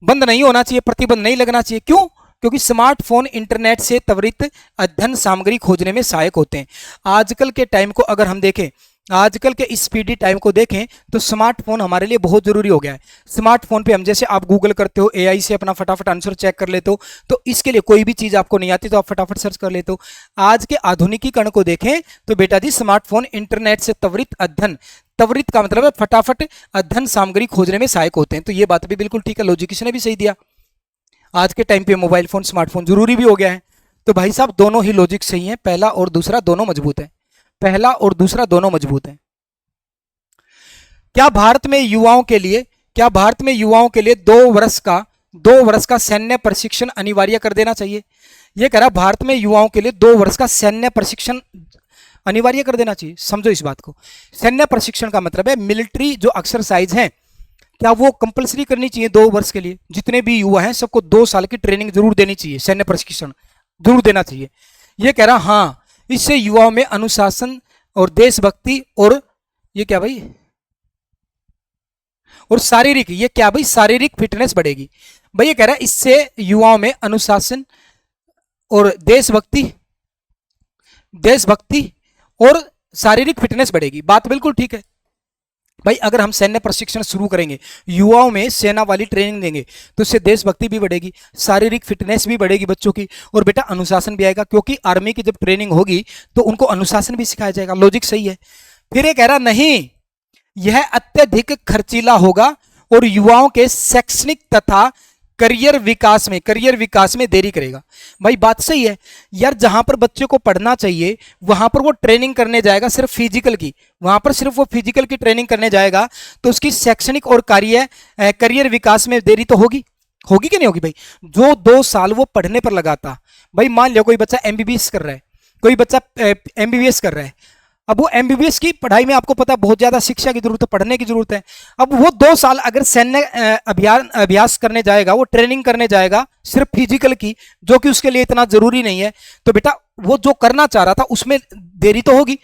बंद नहीं होना चाहिए, प्रतिबंध नहीं लगना चाहिए। क्यों? क्योंकि स्मार्टफोन इंटरनेट से त्वरित अध्ययन सामग्री खोजने में सहायक होते हैं। आजकल के टाइम को अगर हम देखें, आजकल के स्पीडी टाइम को देखें तो स्मार्टफोन हमारे लिए बहुत जरूरी हो गया है। स्मार्टफोन पे हम जैसे आप गूगल करते हो, एआई से अपना फटाफट आंसर चेक कर लेते हो, तो इसके लिए कोई भी चीज आपको नहीं आती तो आप फटाफट सर्च कर लेते हो। आज के आधुनिकीकरण को देखें तो बेटा जी स्मार्टफोन इंटरनेट से त्वरित अध्ययन, त्वरित का मतलब है फटाफट अध्ययन सामग्री खोजने में सहायक होते हैं। तो ये बात भी बिल्कुल ठीक है, लॉजिक ने भी सही दिया। आज के टाइम पे मोबाइल फोन स्मार्टफोन जरूरी भी हो गया है। तो भाई साहब दोनों ही लॉजिक सही है, पहला और दूसरा दोनों मजबूत है, पहला और दूसरा दोनों मजबूत है। क्या भारत में युवाओं के लिए, क्या भारत में युवाओं के लिए 2 वर्ष का सैन्य प्रशिक्षण अनिवार्य कर देना चाहिए? यह कह रहा भारत में युवाओं के लिए 2 वर्ष का सैन्य प्रशिक्षण अनिवार्य कर देना चाहिए। समझो इस बात को, सैन्य प्रशिक्षण का मतलब है मिलिट्री जो एक्सरसाइज है, क्या वो कंपलसरी करनी चाहिए 2 वर्ष के लिए? जितने भी युवा हैं सबको 2 साल की ट्रेनिंग जरूर देनी चाहिए, सैन्य प्रशिक्षण जरूर देना चाहिए। यह कह रहा हाँ, इससे युवाओं में अनुशासन और देशभक्ति और ये क्या भाई, और शारीरिक, ये क्या भाई, शारीरिक फिटनेस बढ़ेगी। भाई ये कह रहा है इससे युवाओं में अनुशासन और देशभक्ति और शारीरिक फिटनेस बढ़ेगी। बात बिल्कुल ठीक है भाई। अगर हम सैन्य प्रशिक्षण शुरू करेंगे, युवाओं में सेना वाली ट्रेनिंग देंगे, तो इससे देशभक्ति भी बढ़ेगी, शारीरिक फिटनेस भी बढ़ेगी बच्चों की, और बेटा अनुशासन भी आएगा, क्योंकि आर्मी की जब ट्रेनिंग होगी तो उनको अनुशासन भी सिखाया जाएगा। लॉजिक सही है। फिर ये कह रहा नहीं, यह अत्यधिक खर्चीला होगा और युवाओं के शैक्षणिक तथा करियर विकास में देरी करेगा। भाई बात सही है यार, जहां पर बच्चे को पढ़ना चाहिए वहां पर वो ट्रेनिंग करने जाएगा सिर्फ फिजिकल की, वहां पर सिर्फ वो फिजिकल की ट्रेनिंग करने जाएगा, तो उसकी शैक्षणिक और करियर विकास में देरी तो होगी कि नहीं होगी भाई? जो 2 साल वो पढ़ने पर लगाता, भाई मान लिया कोई बच्चा एमबीबीएस कर रहा है, कोई बच्चा एमबीबीएस कर रहा है, अब वो एमबीबीएस की पढ़ाई में आपको पता है बहुत ज्यादा शिक्षा की जरूरत है, पढ़ने की जरूरत है। अब वो 2 साल अगर सैन्य अभ्यास करने जाएगा, वो ट्रेनिंग करने जाएगा सिर्फ फिजिकल की, जो कि उसके लिए इतना जरूरी नहीं है, तो बेटा वो जो करना चाह रहा था उसमें देरी तो होगी,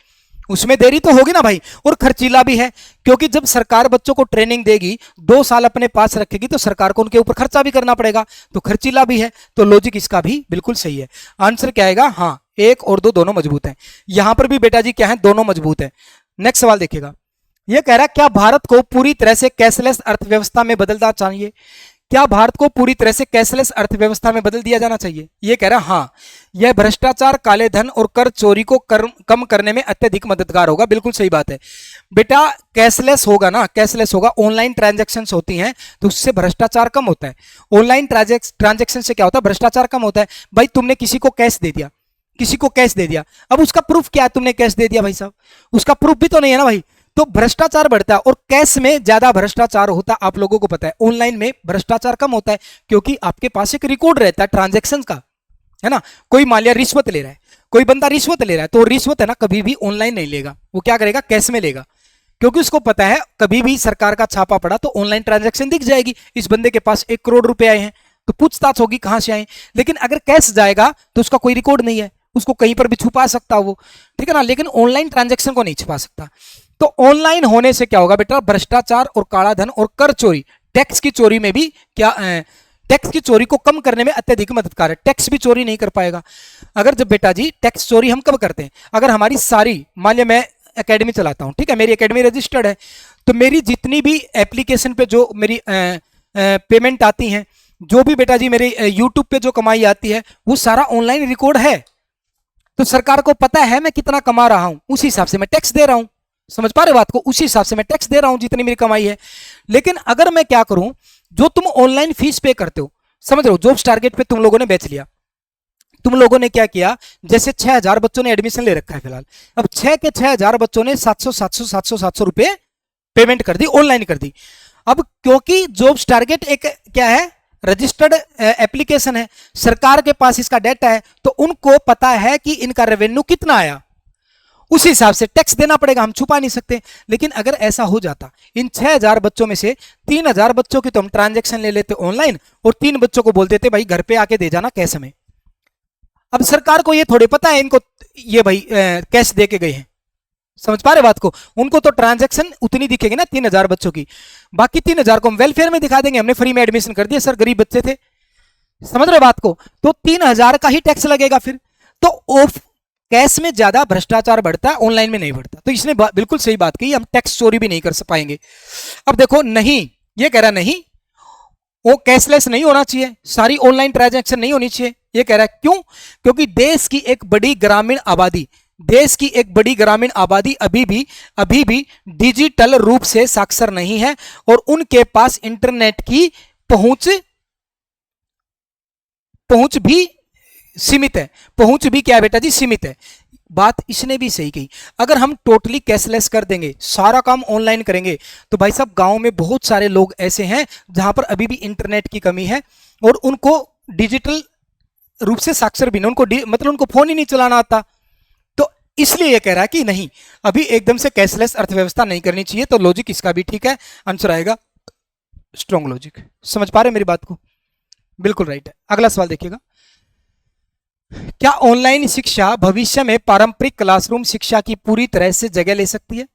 ना भाई। और खर्चीला भी है, क्योंकि जब सरकार बच्चों को ट्रेनिंग देगी, 2 साल अपने पास रखेगी, तो सरकार को उनके ऊपर खर्चा भी करना पड़ेगा, तो खर्चीला भी है। तो लॉजिक इसका भी बिल्कुल सही है। आंसर क्या आएगा? हाँ, 1 और 2 दोनों मजबूत हैं। यहां पर भी बेटा जी क्या है, दोनों मजबूत है। नेक्स्ट सवाल देखिएगा, यह कह रहा है क्या भारत को पूरी तरह से कैशलेस अर्थव्यवस्था में बदलना चाहिए? क्या भारत को पूरी तरह से कैशलेस अर्थव्यवस्था में बदल दिया जाना चाहिए? यह कह रहा हाँ, यह भ्रष्टाचार, काले धन और कर चोरी को कम करने में अत्यधिक मददगार होगा। बिल्कुल सही बात है बेटा, कैशलेस होगा ना, कैशलेस होगा, ऑनलाइन ट्रांजैक्शंस होती हैं तो उससे भ्रष्टाचार कम होता है। ऑनलाइन ट्रांजैक्शन से क्या होता है? भ्रष्टाचार कम होता है। भाई तुमने किसी को कैश दे दिया, अब उसका प्रूफ क्या है? तुमने कैश दे दिया भाई साहब, उसका प्रूफ भी तो नहीं है ना भाई, तो भ्रष्टाचार बढ़ता है। और कैश में ज्यादा भ्रष्टाचार होता है, आप लोगों को पता है। ऑनलाइन में भ्रष्टाचार कम होता है, क्योंकि आपके पास एक रिकॉर्ड रहता है ट्रांजैक्शन का, है ना। कोई मान लिया रिश्वत ले रहा है, कोई बंदा रिश्वत ले रहा है, तो रिश्वत है ना कभी भी ऑनलाइन नहीं लेगा, वो क्या करेगा? कैश में लेगा, क्योंकि उसको पता है कभी भी सरकार का छापा पड़ा तो ऑनलाइन ट्रांजैक्शन दिख जाएगी, इस बंदे के पास 1 करोड़ रुपए आए हैं, तो पूछताछ होगी कहां से आए। लेकिन अगर कैश जाएगा तो उसका कोई रिकॉर्ड नहीं है, उसको कहीं पर भी छुपा सकता वो, ठीक है ना, लेकिन ऑनलाइन ट्रांजैक्शन को नहीं छुपा सकता। तो ऑनलाइन होने से क्या होगा बेटा? भ्रष्टाचार और काला धन और कर चोरी, टैक्स की चोरी में भी क्या, टैक्स की चोरी को कम करने में अत्यधिक मददगार है। टैक्स भी चोरी नहीं कर पाएगा। अगर जब बेटा जी टैक्स चोरी हम कब करते हैं? अगर हमारी सारी, मान लिया मैं एकेडमी चलाता हूं, ठीक है, मेरी एकेडमी रजिस्टर्ड है, तो मेरी जितनी भी एप्लीकेशन पे जो मेरी पेमेंट आती है, जो भी बेटा जी मेरी यूट्यूब पे जो कमाई आती है, वो सारा ऑनलाइन रिकॉर्ड है, तो सरकार को पता है मैं कितना कमा रहा हूं, उसी हिसाब से मैं टैक्स दे रहा हूं। समझ पा रहे बात को? उसी हिसाब से मैं टैक्स दे रहा हूं जितनी मेरी कमाई है। लेकिन अगर मैं क्या करूं, जो तुम ऑनलाइन फीस पे करते हो, समझ रहे हो, जॉब्स टारगेट पे तुम लोगों ने बेच लिया, तुम लोगों ने क्या किया, जैसे 6000 बच्चों ने एडमिशन ले रखा है फिलहाल, अब 6 के 6000 बच्चों ने 700 रुपए पेमेंट कर दी, ऑनलाइन कर दी। अब क्योंकि जॉब्स टारगेट एक क्या है, रजिस्टर्ड एप्लीकेशन है, सरकार के पास इसका डाटा है, तो उनको पता है कि इनका रेवेन्यू कितना आया, उस हिसाब से टैक्स देना पड़ेगा, हम छुपा नहीं सकते। लेकिन अगर ऐसा हो जाता, इन 6000 बच्चों में से 3000 बच्चों की तो हम ट्रांजैक्शन ले लेते ऑनलाइन और 3 बच्चों को बोल देते भाई घर पे आके दे जाना कैश हमें। अब सरकार को ये थोड़े पता है इनको ये भाई कैश दे के गए हैं, समझ पा रहे बात को? उनको तो ट्रांजैक्शन उतनी दिखेगी ना 3000 बच्चों की, बाकी 3000 को हम वेलफेयर में दिखा देंगे, हमने फ्री में एडमिशन कर दिया सर, गरीब बच्चे थे, समझ रहे बात को? तो 3000 का ही टैक्स लगेगा फिर। तो ऑफ कैश में ज्यादा भ्रष्टाचार बढ़ता है, ऑनलाइन में नहीं बढ़ता। तो इसने बिल्कुल सही बात कही, हम टैक्स चोरी भी नहीं कर पाएंगे। अब देखो नहीं, ये कह रहा नहीं वो कैशलेस नहीं होना चाहिए, सारी ऑनलाइन ट्रांजैक्शन नहीं होनी चाहिए, ये कह रहा है क्यों? क्योंकि देश की एक बड़ी ग्रामीण आबादी अभी भी डिजिटल रूप से साक्षर नहीं है और उनके पास इंटरनेट की पहुंच भी सीमित है। पहुंच भी क्या बेटा जी? सीमित है। बात इसने भी सही कही, अगर हम टोटली कैशलेस कर देंगे, सारा काम ऑनलाइन करेंगे, तो भाई साहब गांव में बहुत सारे लोग ऐसे हैं जहां पर अभी भी इंटरनेट की कमी है और उनको डिजिटल रूप से साक्षर भी नहीं, मतलब उनको फोन ही नहीं चलाना आता। तो इसलिए ये कह रहा है कि नहीं, अभी एकदम से कैशलेस अर्थव्यवस्था नहीं करनी चाहिए। तो लॉजिक इसका भी ठीक है, आंसर आएगा स्ट्रॉन्ग लॉजिक। समझ पा रहे मेरी बात को? बिल्कुल राइट है। अगला सवाल देखिएगा, क्या ऑनलाइन शिक्षा भविष्य में पारंपरिक क्लासरूम शिक्षा की पूरी तरह से जगह ले सकती है?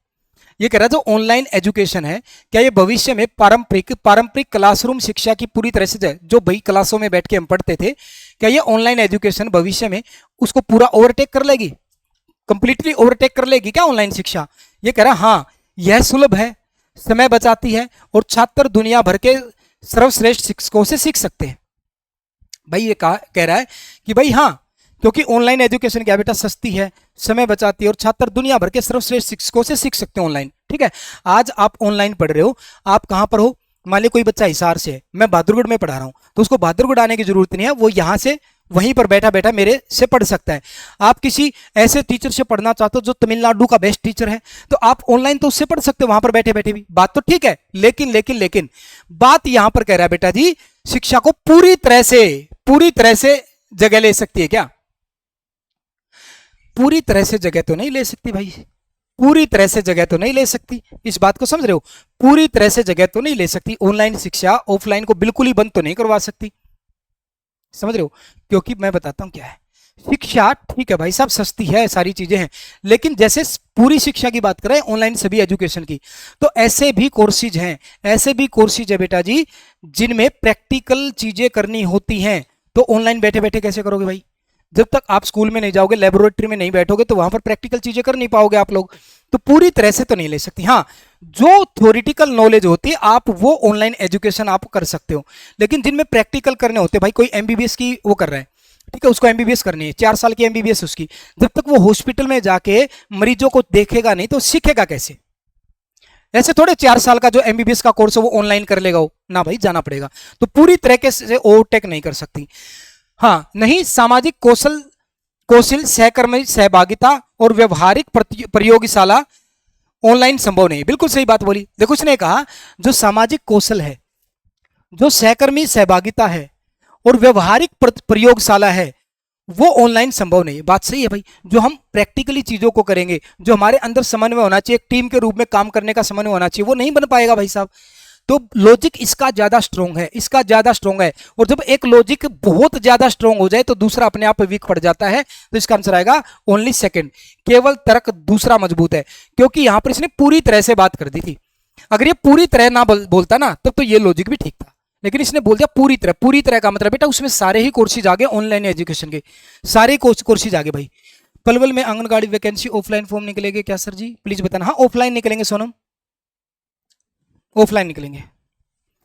ये कह रहा है जो ऑनलाइन एजुकेशन है, क्या ये भविष्य में पारंपरिक क्लासरूम शिक्षा की पूरी तरह से, जो भाई क्लासों में बैठ के हम पढ़ते थे, क्या ये ऑनलाइन एजुकेशन भविष्य में उसको पूरा ओवरटेक कर लेगी, कंप्लीटली ओवरटेक कर लेगी क्या ऑनलाइन शिक्षा? ये कह रहा है हाँ, यह सुलभ है, समय बचाती है और छात्र दुनिया भर के सर्वश्रेष्ठ शिक्षकों से सीख सकते हैं। भाई ये कह रहा है कि भाई हाँ, क्योंकि ऑनलाइन एजुकेशन क्या बेटा? सस्ती है, समय बचाती है और छात्र दुनिया भर के सर्वश्रेष्ठ शिक्षकों से सीख सकते हैं ऑनलाइन। ठीक है, आज आप ऑनलाइन पढ़ रहे हो, आप कहां पर हो? मान ली कोई बच्चा हिसार से है, मैं बहादुरगढ़ में पढ़ा रहा हूं, तो उसको बहादुरगढ़ आने की जरूरत नहीं है, वो यहां से वहीं पर बैठा बैठा मेरे से पढ़ सकता है। आप किसी ऐसे टीचर से पढ़ना चाहते हो जो तमिलनाडु का बेस्ट टीचर है, तो आप ऑनलाइन तो उससे पढ़ सकते हो वहां पर बैठे बैठे भी। बात तो ठीक है, लेकिन बात यहां पर कह रहा है बेटा जी, शिक्षा को पूरी तरह से जगह ले सकती है क्या? पूरी तरह से जगह तो नहीं ले सकती भाई, पूरी तरह से जगह तो नहीं ले सकती। इस बात को समझ रहे हो? पूरी तरह से जगह तो नहीं ले सकती ऑनलाइन शिक्षा, ऑफलाइन को बिल्कुल ही बंद तो नहीं करवा सकती, समझ रहे हो? क्योंकि मैं बताता हूं क्या है, शिक्षा ठीक है भाई साहब, सस्ती है, सारी चीजें हैं, लेकिन जैसे पूरी शिक्षा की बात करें ऑनलाइन सभी एजुकेशन की, तो ऐसे भी कोर्सेज है बेटा जी जिनमें प्रैक्टिकल चीजें करनी होती हैं। तो ऑनलाइन बैठे बैठे कैसे करोगे भाई? जब तक आप स्कूल में नहीं जाओगे, लेबोरेटरी में नहीं बैठोगे, तो वहां पर प्रैक्टिकल चीजें कर नहीं पाओगे आप लोग। तो पूरी तरह से तो नहीं ले सकती। हाँ, जो थ्योरेटिकल नॉलेज होती है आप वो ऑनलाइन एजुकेशन आप कर सकते हो, लेकिन जिनमें प्रैक्टिकल करने होते हैं, भाई कोई एमबीबीएस की वो कर रहा है, ठीक है, उसको एमबीबीएस करनी है, 4 साल की एमबीबीएस उसकी, जब तक वो हॉस्पिटल में जाके मरीजों को देखेगा नहीं तो सीखेगा कैसे? ऐसे थोड़े 4 साल का जो एमबीबीएस का कोर्स है वो ऑनलाइन कर लेगा वो, ना भाई, जाना पड़ेगा। तो पूरी तरीके से ओवरटेक नहीं कर सकती। हाँ, नहीं, सामाजिक कौशल, सहकर्मी सहभागिता और व्यवहारिक प्रयोगशाला ऑनलाइन संभव नहीं। बिल्कुल सही बात बोली। देखो उसने कहा जो सामाजिक कौशल है, जो सहकर्मी सहभागिता है और व्यवहारिक प्रयोगशाला है, वो ऑनलाइन संभव नहीं है। बात सही है भाई, जो हम प्रैक्टिकली चीजों को करेंगे, जो हमारे अंदर समन्वय होना चाहिए, एक टीम के रूप में काम करने का समन्वय होना चाहिए, वो नहीं बन पाएगा भाई साहब। तो लॉजिक इसका ज्यादा स्ट्रॉन्ग है, और जब एक लॉजिक बहुत ज्यादा स्ट्रॉन्ग हो जाए तो दूसरा अपने आप वीक पड़ जाता है। तो इसका आंसर आएगा ओनली सेकंड, केवल तर्क दूसरा मजबूत है, क्योंकि यहां पर इसने पूरी तरह से बात कर दी थी। अगर ये पूरी तरह ना बोलता ना, तब तो ये लॉजिक भी ठीक था, लेकिन इसने बोल दिया पूरी तरह। पूरी तरह का मतलब बेटा उसमें सारे ही कोर्सेज आ गए, ऑनलाइन एजुकेशन के सारे कोर्सेज आ गए भाई। पलवल में आंगनबाड़ी वैकेंसी ऑफलाइन फॉर्म निकलेंगे क्या सर जी? प्लीज बताना। हाँ, ऑफलाइन निकलेंगे सोनम, ऑफलाइन निकलेंगे।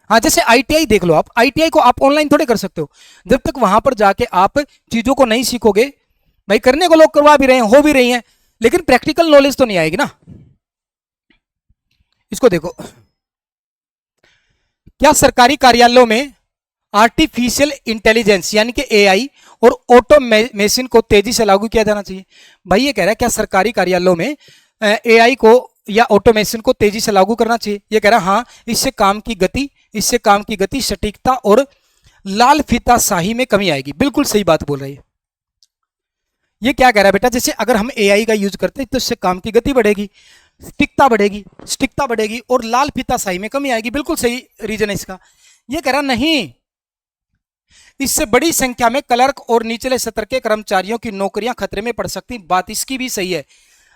हाँ, जैसे आईटीआई देख लो आप, आईटीआई को आप ऑनलाइन थोड़े कर सकते हो, जब तक वहां पर जाके आप चीजों को नहीं सीखोगे। भाई करने को लोग करवा भी रहे हैं, हो भी रही हैं, लेकिन प्रैक्टिकल नॉलेज तो नहीं आएगी ना। इसको देखो, क्या सरकारी कार्यालयों में आर्टिफिशियल इंटेलिजेंस यानी कि एआई और ऑटोमेशन को तेजी से लागू किया जाना चाहिए? भाई ये कह रहा है क्या सरकारी कार्यालयों में एआई को या ऑटोमेशन को तेजी से लागू करना चाहिए? ये कह रहा है हाँ, इससे काम की गति, सटीकता और लाल फीता शाही में कमी आएगी। बिल्कुल सही बात बोल रही है। ये क्या कह रहा है बेटा, जैसे अगर हम एआई का यूज करते हैं तो इससे काम की गति बढ़ेगी, सटीकता बढ़ेगी और लाल फीता शाही में कमी आएगी। बिल्कुल सही रीजन है इसका। ये कह रहा नहीं, इससे बड़ी संख्या में क्लर्क और निचले स्तर के कर्मचारियों की नौकरियां खतरे में पड़ सकती। बात इसकी भी सही है।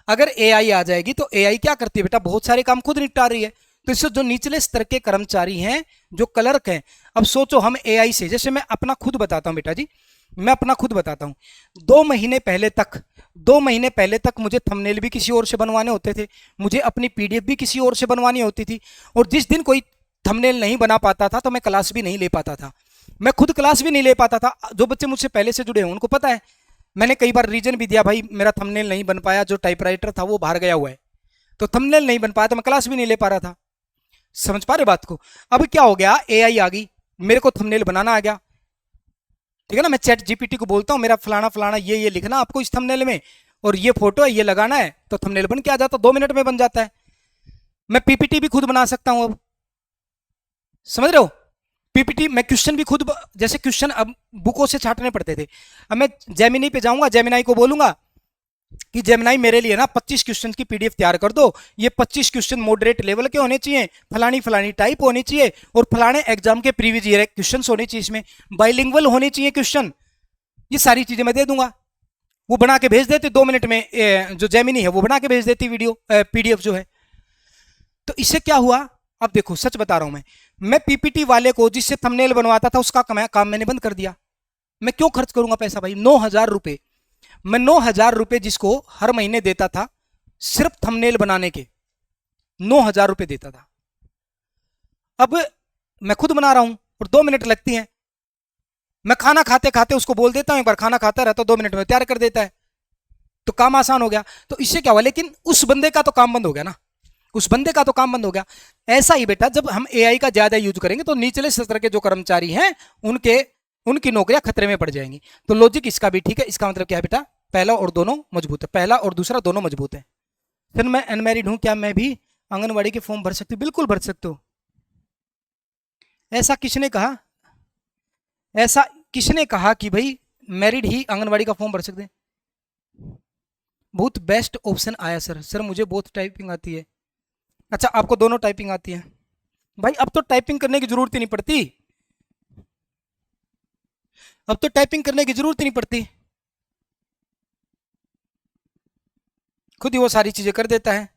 अगर एआई आ जाएगी तो एआई क्या करती है बेटा, बहुत सारे काम खुद निपटा रही है। तो इससे जो निचले स्तर के कर्मचारी हैं, जो क्लर्क हैं, अब सोचो हम एआई से, जैसे मैं अपना खुद बताता हूं बेटा जी, मैं अपना खुद बताता हूं। 2 महीने पहले तक मुझे थंबनेल भी किसी और से बनवाने होते थे, मुझे अपनी पीडीएफ भी किसी और से बनवानी होती थी, और जिस दिन कोई थंबनेल नहीं बना पाता था तो मैं क्लास भी नहीं ले पाता था। मैं खुद क्लास भी नहीं ले पाता था। जो बच्चे मुझसे पहले से जुड़े हैं उनको पता है, मैंने कई बार रीजन भी दिया, भाई मेरा थंबनेल नहीं बन पाया, जो टाइपराइटर था वो बाहर गया हुआ है, तो थंबनेल नहीं बन पाया, तो मैं क्लास भी नहीं ले पा रहा था। समझ पा रहे बात को? अब क्या हो गया, एआई आ गई, मेरे को थंबनेल बनाना आ गया, ठीक है ना। मैं चैट जीपीटी को बोलता हूँ मेरा फलाना फलाना ये लिखना आपको इस थंबनेल में, और ये फोटो है ये लगाना है, तो थंबनेल बन के आ जाता, 2 मिनट में बन जाता है। मैं पीपीटी भी खुद बना सकता हूं अब, समझ रहे हो? पीपीटी मैं क्वेश्चन भी खुद, जैसे क्वेश्चन अब बुकों से छाटने पड़ते थे, अब मैं जेमिनी पे जाऊंगा, जेमिनाई को बोलूंगा कि जेमिनाई मेरे लिए ना 25 क्वेश्चन की पीडीएफ तैयार कर दो, ये 25 क्वेश्चन मॉडरेट लेवल के होने चाहिए, फलानी फलानी टाइप होनी चाहिए, और फलाने एग्जाम के प्रीवियस ईयर क्वेश्चन होने चाहिए, इसमें बाइलिंगुअल होने चाहिए क्वेश्चन। ये सारी चीजें मैं दे दूंगा, वो बना के भेज देते 2 मिनट में। जो जेमिनी है वो बना के भेज देती वीडियो पीडीएफ जो है। तो इससे क्या हुआ, अब देखो सच बता रहा हूं मैं पीपीटी वाले को जिससे थंबनेल बनवाता था उसका काम मैंने बंद कर दिया। मैं क्यों खर्च करूंगा पैसा भाई, 9,000 रुपए, मैं 9,000 रुपए जिसको हर महीने देता था सिर्फ थंबनेल बनाने के, 9,000 रुपए देता था। अब मैं खुद बना रहा हूं और 2 मिनट लगती हैं, मैं खाना खाते खाते उसको बोल देता हूं, एक बार खाना खाता रहता 2 मिनट में तैयार कर देता है, तो काम आसान हो गया। तो इससे क्या हुआ, लेकिन उस बंदे का तो काम बंद हो गया ना, उस बंदे का तो काम बंद हो गया। ऐसा ही बेटा जब हम एआई का ज्यादा यूज करेंगे तो निचले स्तर के जो कर्मचारी हैं उनकी नौकरियां खतरे में पड़ जाएंगी। तो लॉजिक इसका भी ठीक है। इसका मतलब क्या है बेटा, पहला और दोनों मजबूत है, पहला और दूसरा दोनों मजबूत है। फिर मैं अनमैरिड हूं, क्या मैं भी आंगनबाड़ी के फॉर्म भर सकती हूँ? बिल्कुल भर सकते हो। ऐसा किसने कहा, ऐसा किसने कहा कि भाई मैरिड ही आंगनबाड़ी का फॉर्म भर सकते हैं? बहुत बेस्ट ऑप्शन आया सर। सर मुझे बहुत टाइपिंग आती है। अच्छा आपको दोनों टाइपिंग आती है? भाई अब तो टाइपिंग करने की जरूरत ही नहीं पड़ती, अब तो टाइपिंग करने की जरूरत ही नहीं पड़ती, खुद ही वो सारी चीजें कर देता है।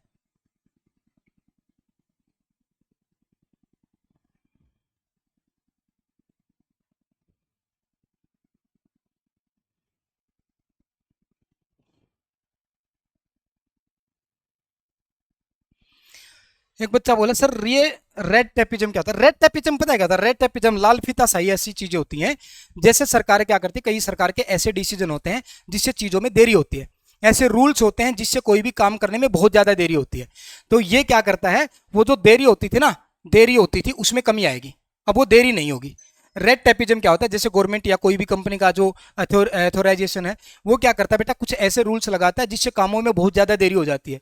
एक बच्चा बोला सर ये रेड टेपिज्म क्या होता है? रेड टेपिज्म पता है क्या था? रेड टेपिज्म लाल फीता सही ऐसी चीजें होती हैं, जैसे सरकार क्या करती है, कई सरकार के ऐसे डिसीजन होते हैं जिससे चीजों में देरी होती है, ऐसे रूल्स होते हैं जिससे कोई भी काम करने में बहुत ज्यादा देरी होती है। तो ये क्या करता है, वो जो देरी होती थी ना, देरी होती थी उसमें कमी आएगी, अब वो देरी नहीं होगी। रेड टेपिज्म क्या होता है, जैसे गवर्नमेंट या कोई भी कंपनी का जो अथोराइजेशन है वो क्या करता है बेटा, कुछ ऐसे रूल्स लगाता है जिससे कामों में बहुत ज्यादा देरी हो जाती है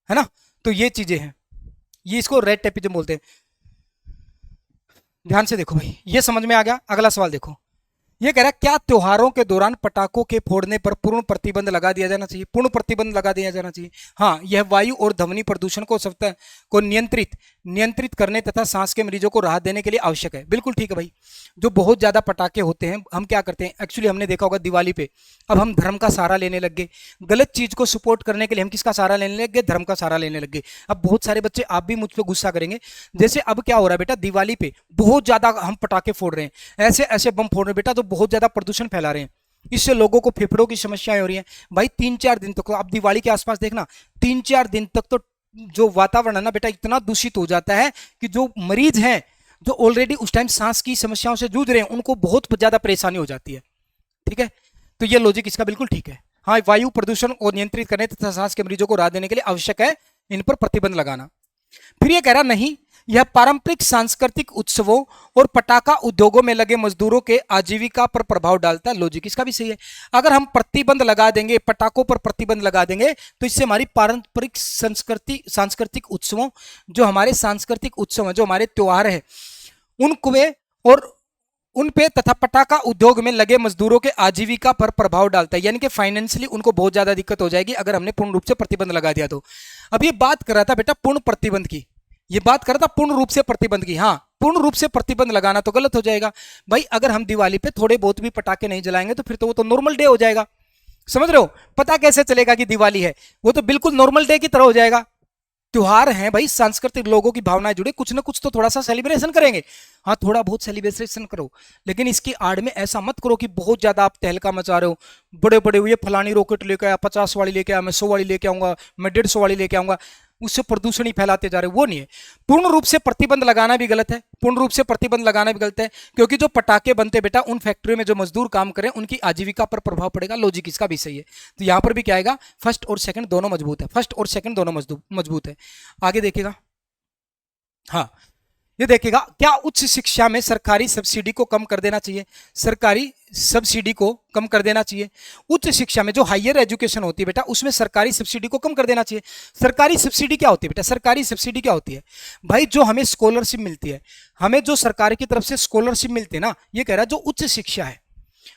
ना। तो ये चीजें हैं, ये इसको रेड टेपिज्म बोलते हैं। ध्यान से देखो भाई, ये समझ में आ गया। अगला सवाल देखो, ये कह रहा है क्या त्योहारों के दौरान पटाखों के फोड़ने पर पूर्ण प्रतिबंध लगा दिया जाना चाहिए? पूर्ण प्रतिबंध लगा दिया जाना चाहिए। हाँ, यह वायु और ध्वनि प्रदूषण को सप्ताह को नियंत्रित करने तथा सांस के मरीजों को राहत देने के लिए आवश्यक है। बिल्कुल ठीक है भाई। जो बहुत ज्यादा पटाखे होते हैं, हम क्या करते हैं एक्चुअली, हमने देखा होगा दिवाली पे, अब हम धर्म का सहारा लेने लग गए, गलत चीज को सपोर्ट करने के लिए हम किसका सहारा लेने लग गए? धर्म का सहारा लेने लग गए। अब बहुत सारे बच्चे, आप भी मुझ पर गुस्सा करेंगे, जैसे अब क्या हो रहा है बेटा, दिवाली पे बहुत ज्यादा हम पटाखे फोड़ रहे हैं, ऐसे ऐसे बम फोड़ रहे हैं बेटा, तो बहुत ज्यादा प्रदूषण फैला रहे हैं, इससे लोगों को फेफड़ों की समस्याएं हो रही हैं भाई। 3-4 दिन तक, आप दिवाली के आसपास देखना, 3-4 दिन तक तो जो वातावरण है ना बेटा इतना दूषित हो जाता है कि जो मरीज हैं, जो ऑलरेडी उस टाइम सांस की समस्याओं से जूझ रहे हैं, उनको बहुत ज्यादा परेशानी हो जाती है। ठीक है, तो ये लॉजिक इसका बिल्कुल ठीक है। हाँ, वायु प्रदूषण को नियंत्रित करने तथा सांस के मरीजों को राहत देने के लिए आवश्यक है इन पर प्रतिबंध लगाना। फिर ये कह रहा नहीं, यह पारंपरिक सांस्कृतिक उत्सवों और पटाखा उद्योगों में लगे मजदूरों के आजीविका पर प्रभाव डालता है। लॉजिक इसका भी सही है। अगर हम प्रतिबंध लगा देंगे, पटाखों पर प्रतिबंध लगा देंगे, तो इससे हमारी पारंपरिक सांस्कृतिक उत्सवों, जो हमारे सांस्कृतिक उत्सव हैं, जो हमारे त्योहार हैं, उनको और उन पे तथा पटाखा उद्योग में लगे मजदूरों के आजीविका पर प्रभाव डालता है, यानी कि फाइनेंशियली उनको बहुत ज्यादा दिक्कत हो जाएगी अगर हमने पूर्ण रूप से प्रतिबंध लगा दिया तो। अब ये बात कर रहा था बेटा पूर्ण प्रतिबंध की, ये बात कर रहा था पूर्ण रूप से प्रतिबंध की। हाँ, पूर्ण रूप से प्रतिबंध लगाना तो गलत हो जाएगा भाई। अगर हम दिवाली पे थोड़े बहुत भी पटाखे नहीं जलाएंगे तो फिर तो वो तो नॉर्मल डे हो जाएगा, समझ रहे हो। पता कैसे चलेगा कि दिवाली है, वो तो बिल्कुल नॉर्मल डे की तरह हो जाएगा। त्योहार है भाई, सांस्कृतिक लोगों की भावनाएं जुड़े, कुछ ना कुछ तो थोड़ा सा सेलिब्रेशन करेंगे। हाँ, थोड़ा बहुत सेलिब्रेशन करो, लेकिन इसकी आड़ में ऐसा मत करो कि बहुत ज्यादा आप तहलका मचा रहे हो। बड़े बड़े ये फलानी रॉकेट लेके आया, 50 वाली लेके आया, मैं 100 वाली लेके आऊंगा, मैं 150 वाली लेके आऊंगा, उससे प्रदूषण ही फैलाते जा रहे हो, वो नहीं है। पूर्ण रूप से प्रतिबंध लगाना भी गलत है, पूर्ण रूप से प्रतिबंध लगाना भी गलत है, क्योंकि जो पटाखे बनते बेटा उन फैक्ट्रियों में जो मजदूर काम करें उनकी आजीविका पर प्रभाव पड़ेगा। लॉजिक इसका भी सही है। तो यहां पर भी क्या आएगा, फर्स्ट और सेकंड दोनों मजबूत है, फर्स्ट और सेकंड दोनों मजबूत है। आगे देखिएगा, हाँ ये देखिएगा, क्या उच्च शिक्षा में सरकारी सब्सिडी को कम कर देना चाहिए, सरकारी सब्सिडी को कम कर देना चाहिए। उच्च शिक्षा में जो हायर एजुकेशन होती है बेटा उसमें सरकारी सब्सिडी को कम कर देना चाहिए। सरकारी सब्सिडी क्या होती है बेटा, सरकारी सब्सिडी क्या होती है भाई, जो हमें स्कॉलरशिप मिलती है, हमें जो सरकार की तरफ से स्कॉलरशिप मिलती है ना, ये कह रहा है जो उच्च शिक्षा है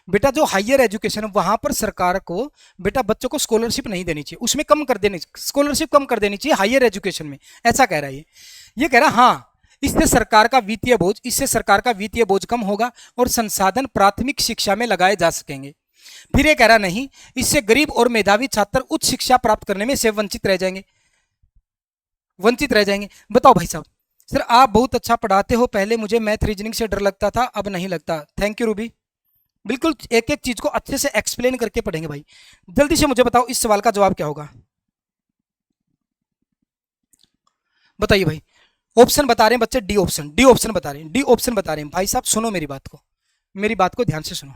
बेटा, जो हायर एजुकेशन है वहां पर सरकार को बेटा बच्चों को स्कॉलरशिप नहीं देनी चाहिए, उसमें कम कर देनी, स्कॉलरशिप कम कर देनी चाहिए हायर एजुकेशन में, ऐसा कह रहा है ये कह रहा है हाँ, इससे सरकार का वित्तीय बोझ कम होगा और संसाधन प्राथमिक शिक्षा में लगाए जा सकेंगे। फिर ये कह रहा नहीं, इससे गरीब और मेधावी छात्र उच्च शिक्षा प्राप्त करने में से वंचित रह जाएंगे। बताओ भाई साहब, सर आप बहुत अच्छा पढ़ाते हो, पहले मुझे मैथ रीजनिंग से डर लगता था, अब नहीं लगता। थैंक यू रूबी, बिल्कुल एक एक चीज को अच्छे से एक्सप्लेन करके पढ़ेंगे भाई। जल्दी से मुझे बताओ इस सवाल का जवाब क्या होगा, बताइए भाई। ऑप्शन बता रहे हैं बच्चे, डी ऑप्शन बता रहे हैं भाई साहब। सुनो मेरी बात को ध्यान से सुनो।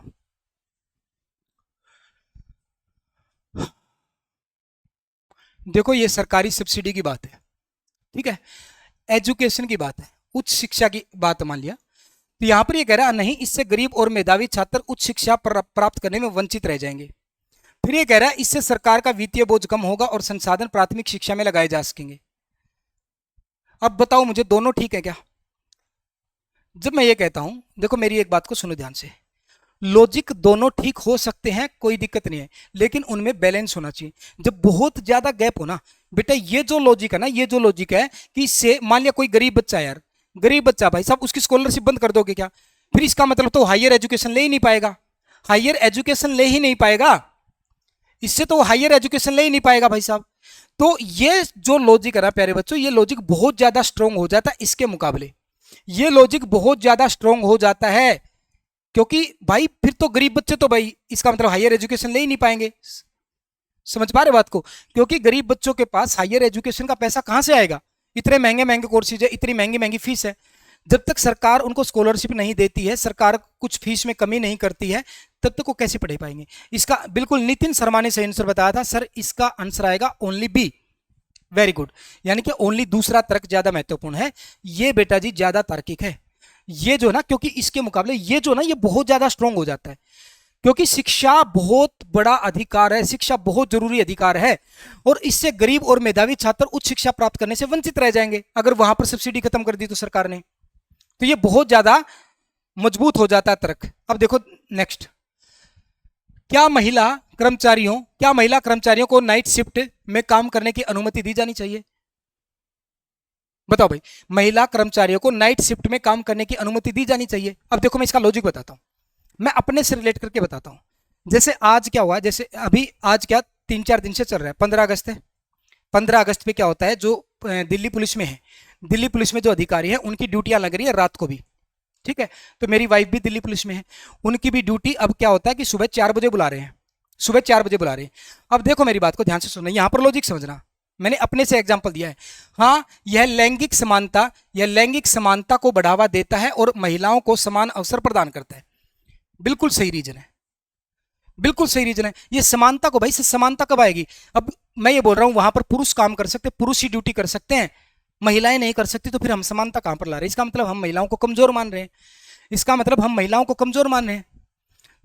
देखो ये सरकारी सब्सिडी की बात है, ठीक है, एजुकेशन की बात है, उच्च शिक्षा की बात मान लिया। तो यहां पर ये कह रहा है नहीं, इससे गरीब और मेधावी छात्र उच्च शिक्षा प्राप्त करने में वंचित रह जाएंगे। फिर ये कह रहा है इससे सरकार का वित्तीय बोझ कम होगा और संसाधन प्राथमिक शिक्षा में लगाए जा सकेंगे। अब बताओ मुझे दोनों ठीक है क्या। जब मैं ये कहता हूं, देखो मेरी एक बात को सुनो ध्यान से, लॉजिक दोनों ठीक हो सकते हैं, कोई दिक्कत नहीं है, लेकिन उनमें बैलेंस होना चाहिए। जब बहुत ज्यादा गैप हो ना बेटा, ये जो लॉजिक है ना, ये जो लॉजिक है कि इससे मान लिया कोई गरीब बच्चा है यार, गरीब बच्चा भाई साहब, उसकी स्कॉलरशिप बंद कर दोगे क्या, फिर इसका मतलब तो हायर एजुकेशन ले ही नहीं पाएगा, इससे तो हायर एजुकेशन ले ही नहीं पाएगा भाई साहब। तो ये जो लॉजिक है ना प्यारे बच्चों, ये लॉजिक बहुत ज्यादा स्ट्रांग हो जाता है इसके मुकाबले, ये लॉजिक बहुत ज्यादा स्ट्रांग हो जाता है, क्योंकि भाई फिर तो गरीब बच्चे तो भाई इसका मतलब हायर एजुकेशन ले ही नहीं पाएंगे। समझ पा रहे बात को, क्योंकि गरीब बच्चों के पास हायर एजुकेशन का पैसा कहां से आएगा, इतने महंगे महंगे कोर्सेज है, इतनी महंगी महंगी फीस है। जब तक सरकार उनको स्कॉलरशिप नहीं देती है, सरकार कुछ फीस में कमी नहीं करती है, तब तक वो कैसे पढ़ पाएंगे। इसका बिल्कुल नितिन शर्मा ने सही आंसर बताया था सर, इसका आंसर आएगा ओनली बी। वेरी गुड, यानी कि ओनली दूसरा तर्क ज्यादा महत्वपूर्ण है, ये बेटा जी ज्यादा तार्किक है। ये जो ना, क्योंकि इसके मुकाबले ये जो ना, ये बहुत ज्यादा स्ट्रांग हो जाता है, क्योंकि शिक्षा बहुत बड़ा अधिकार है, शिक्षा बहुत जरूरी अधिकार है, और इससे गरीब और मेधावी छात्र उच्च शिक्षा प्राप्त करने से वंचित रह जाएंगे अगर वहां पर सब्सिडी खत्म कर दी तो सरकार ने। तो ये बहुत ज्यादा मजबूत हो जाता है तर्क। अब देखो नेक्स्ट, क्या महिला कर्मचारियों को नाइट शिफ्ट में काम करने की अनुमति दी जानी चाहिए। बताओ भाई, महिला कर्मचारियों को नाइट शिफ्ट में काम करने की अनुमति दी जानी चाहिए। अब देखो मैं इसका लॉजिक बताता हूं, मैं अपने से रिलेट करके बताता हूं। जैसे आज क्या हुआ, जैसे अभी आज क्या 3-4 दिन से चल रहा है, 15 अगस्त है। 15 अगस्त पे क्या होता है, जो दिल्ली पुलिस में है, दिल्ली पुलिस में जो अधिकारी है उनकी ड्यूटियां लग रही है रात को भी, ठीक है। तो मेरी वाइफ भी दिल्ली पुलिस में है, उनकी भी ड्यूटी अब क्या होता है कि सुबह 4 बजे बुला रहे हैं, सुबह 4 बजे बुला रहे हैं। अब देखो मेरी बात को ध्यान से सुनना, यहां पर लॉजिक समझना, मैंने अपने से एग्जांपल दिया है। हाँ, यह लैंगिक समानता को बढ़ावा देता है और महिलाओं को समान अवसर प्रदान करता है। बिल्कुल सही रीजन है, बिल्कुल सही रीजन है। ये समानता को भाई, समानता कब आएगी, अब मैं ये बोल रहा हूं वहां पर पुरुष काम कर सकते, पुरुष ही ड्यूटी कर सकते हैं, महिलाएं नहीं कर सकती, तो फिर हम समानता कहां पर ला रहे हैं। इसका मतलब हम महिलाओं को कमजोर मान रहे हैं,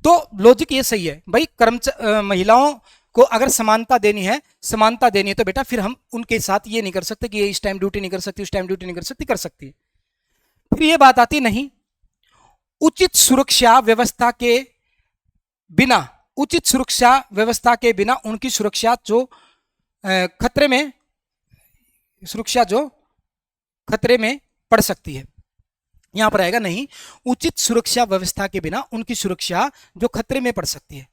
तो लॉजिक ये सही है भाई। महिलाओं को अगर समानता देनी है तो बेटा फिर हम उनके साथ ये नहीं कर सकते कि ये इस टाइम ड्यूटी नहीं कर सकती, उस टाइम ड्यूटी नहीं कर सकती, कर सकती है। फिर ये बात आती नहीं, उचित सुरक्षा व्यवस्था के बिना, उचित सुरक्षा व्यवस्था के बिना उनकी सुरक्षा जो खतरे में, सुरक्षा जो खतरे में पड़ सकती है। यहां पर आएगा नहीं, उचित सुरक्षा व्यवस्था के बिना उनकी सुरक्षा जो खतरे में पड़ सकती है।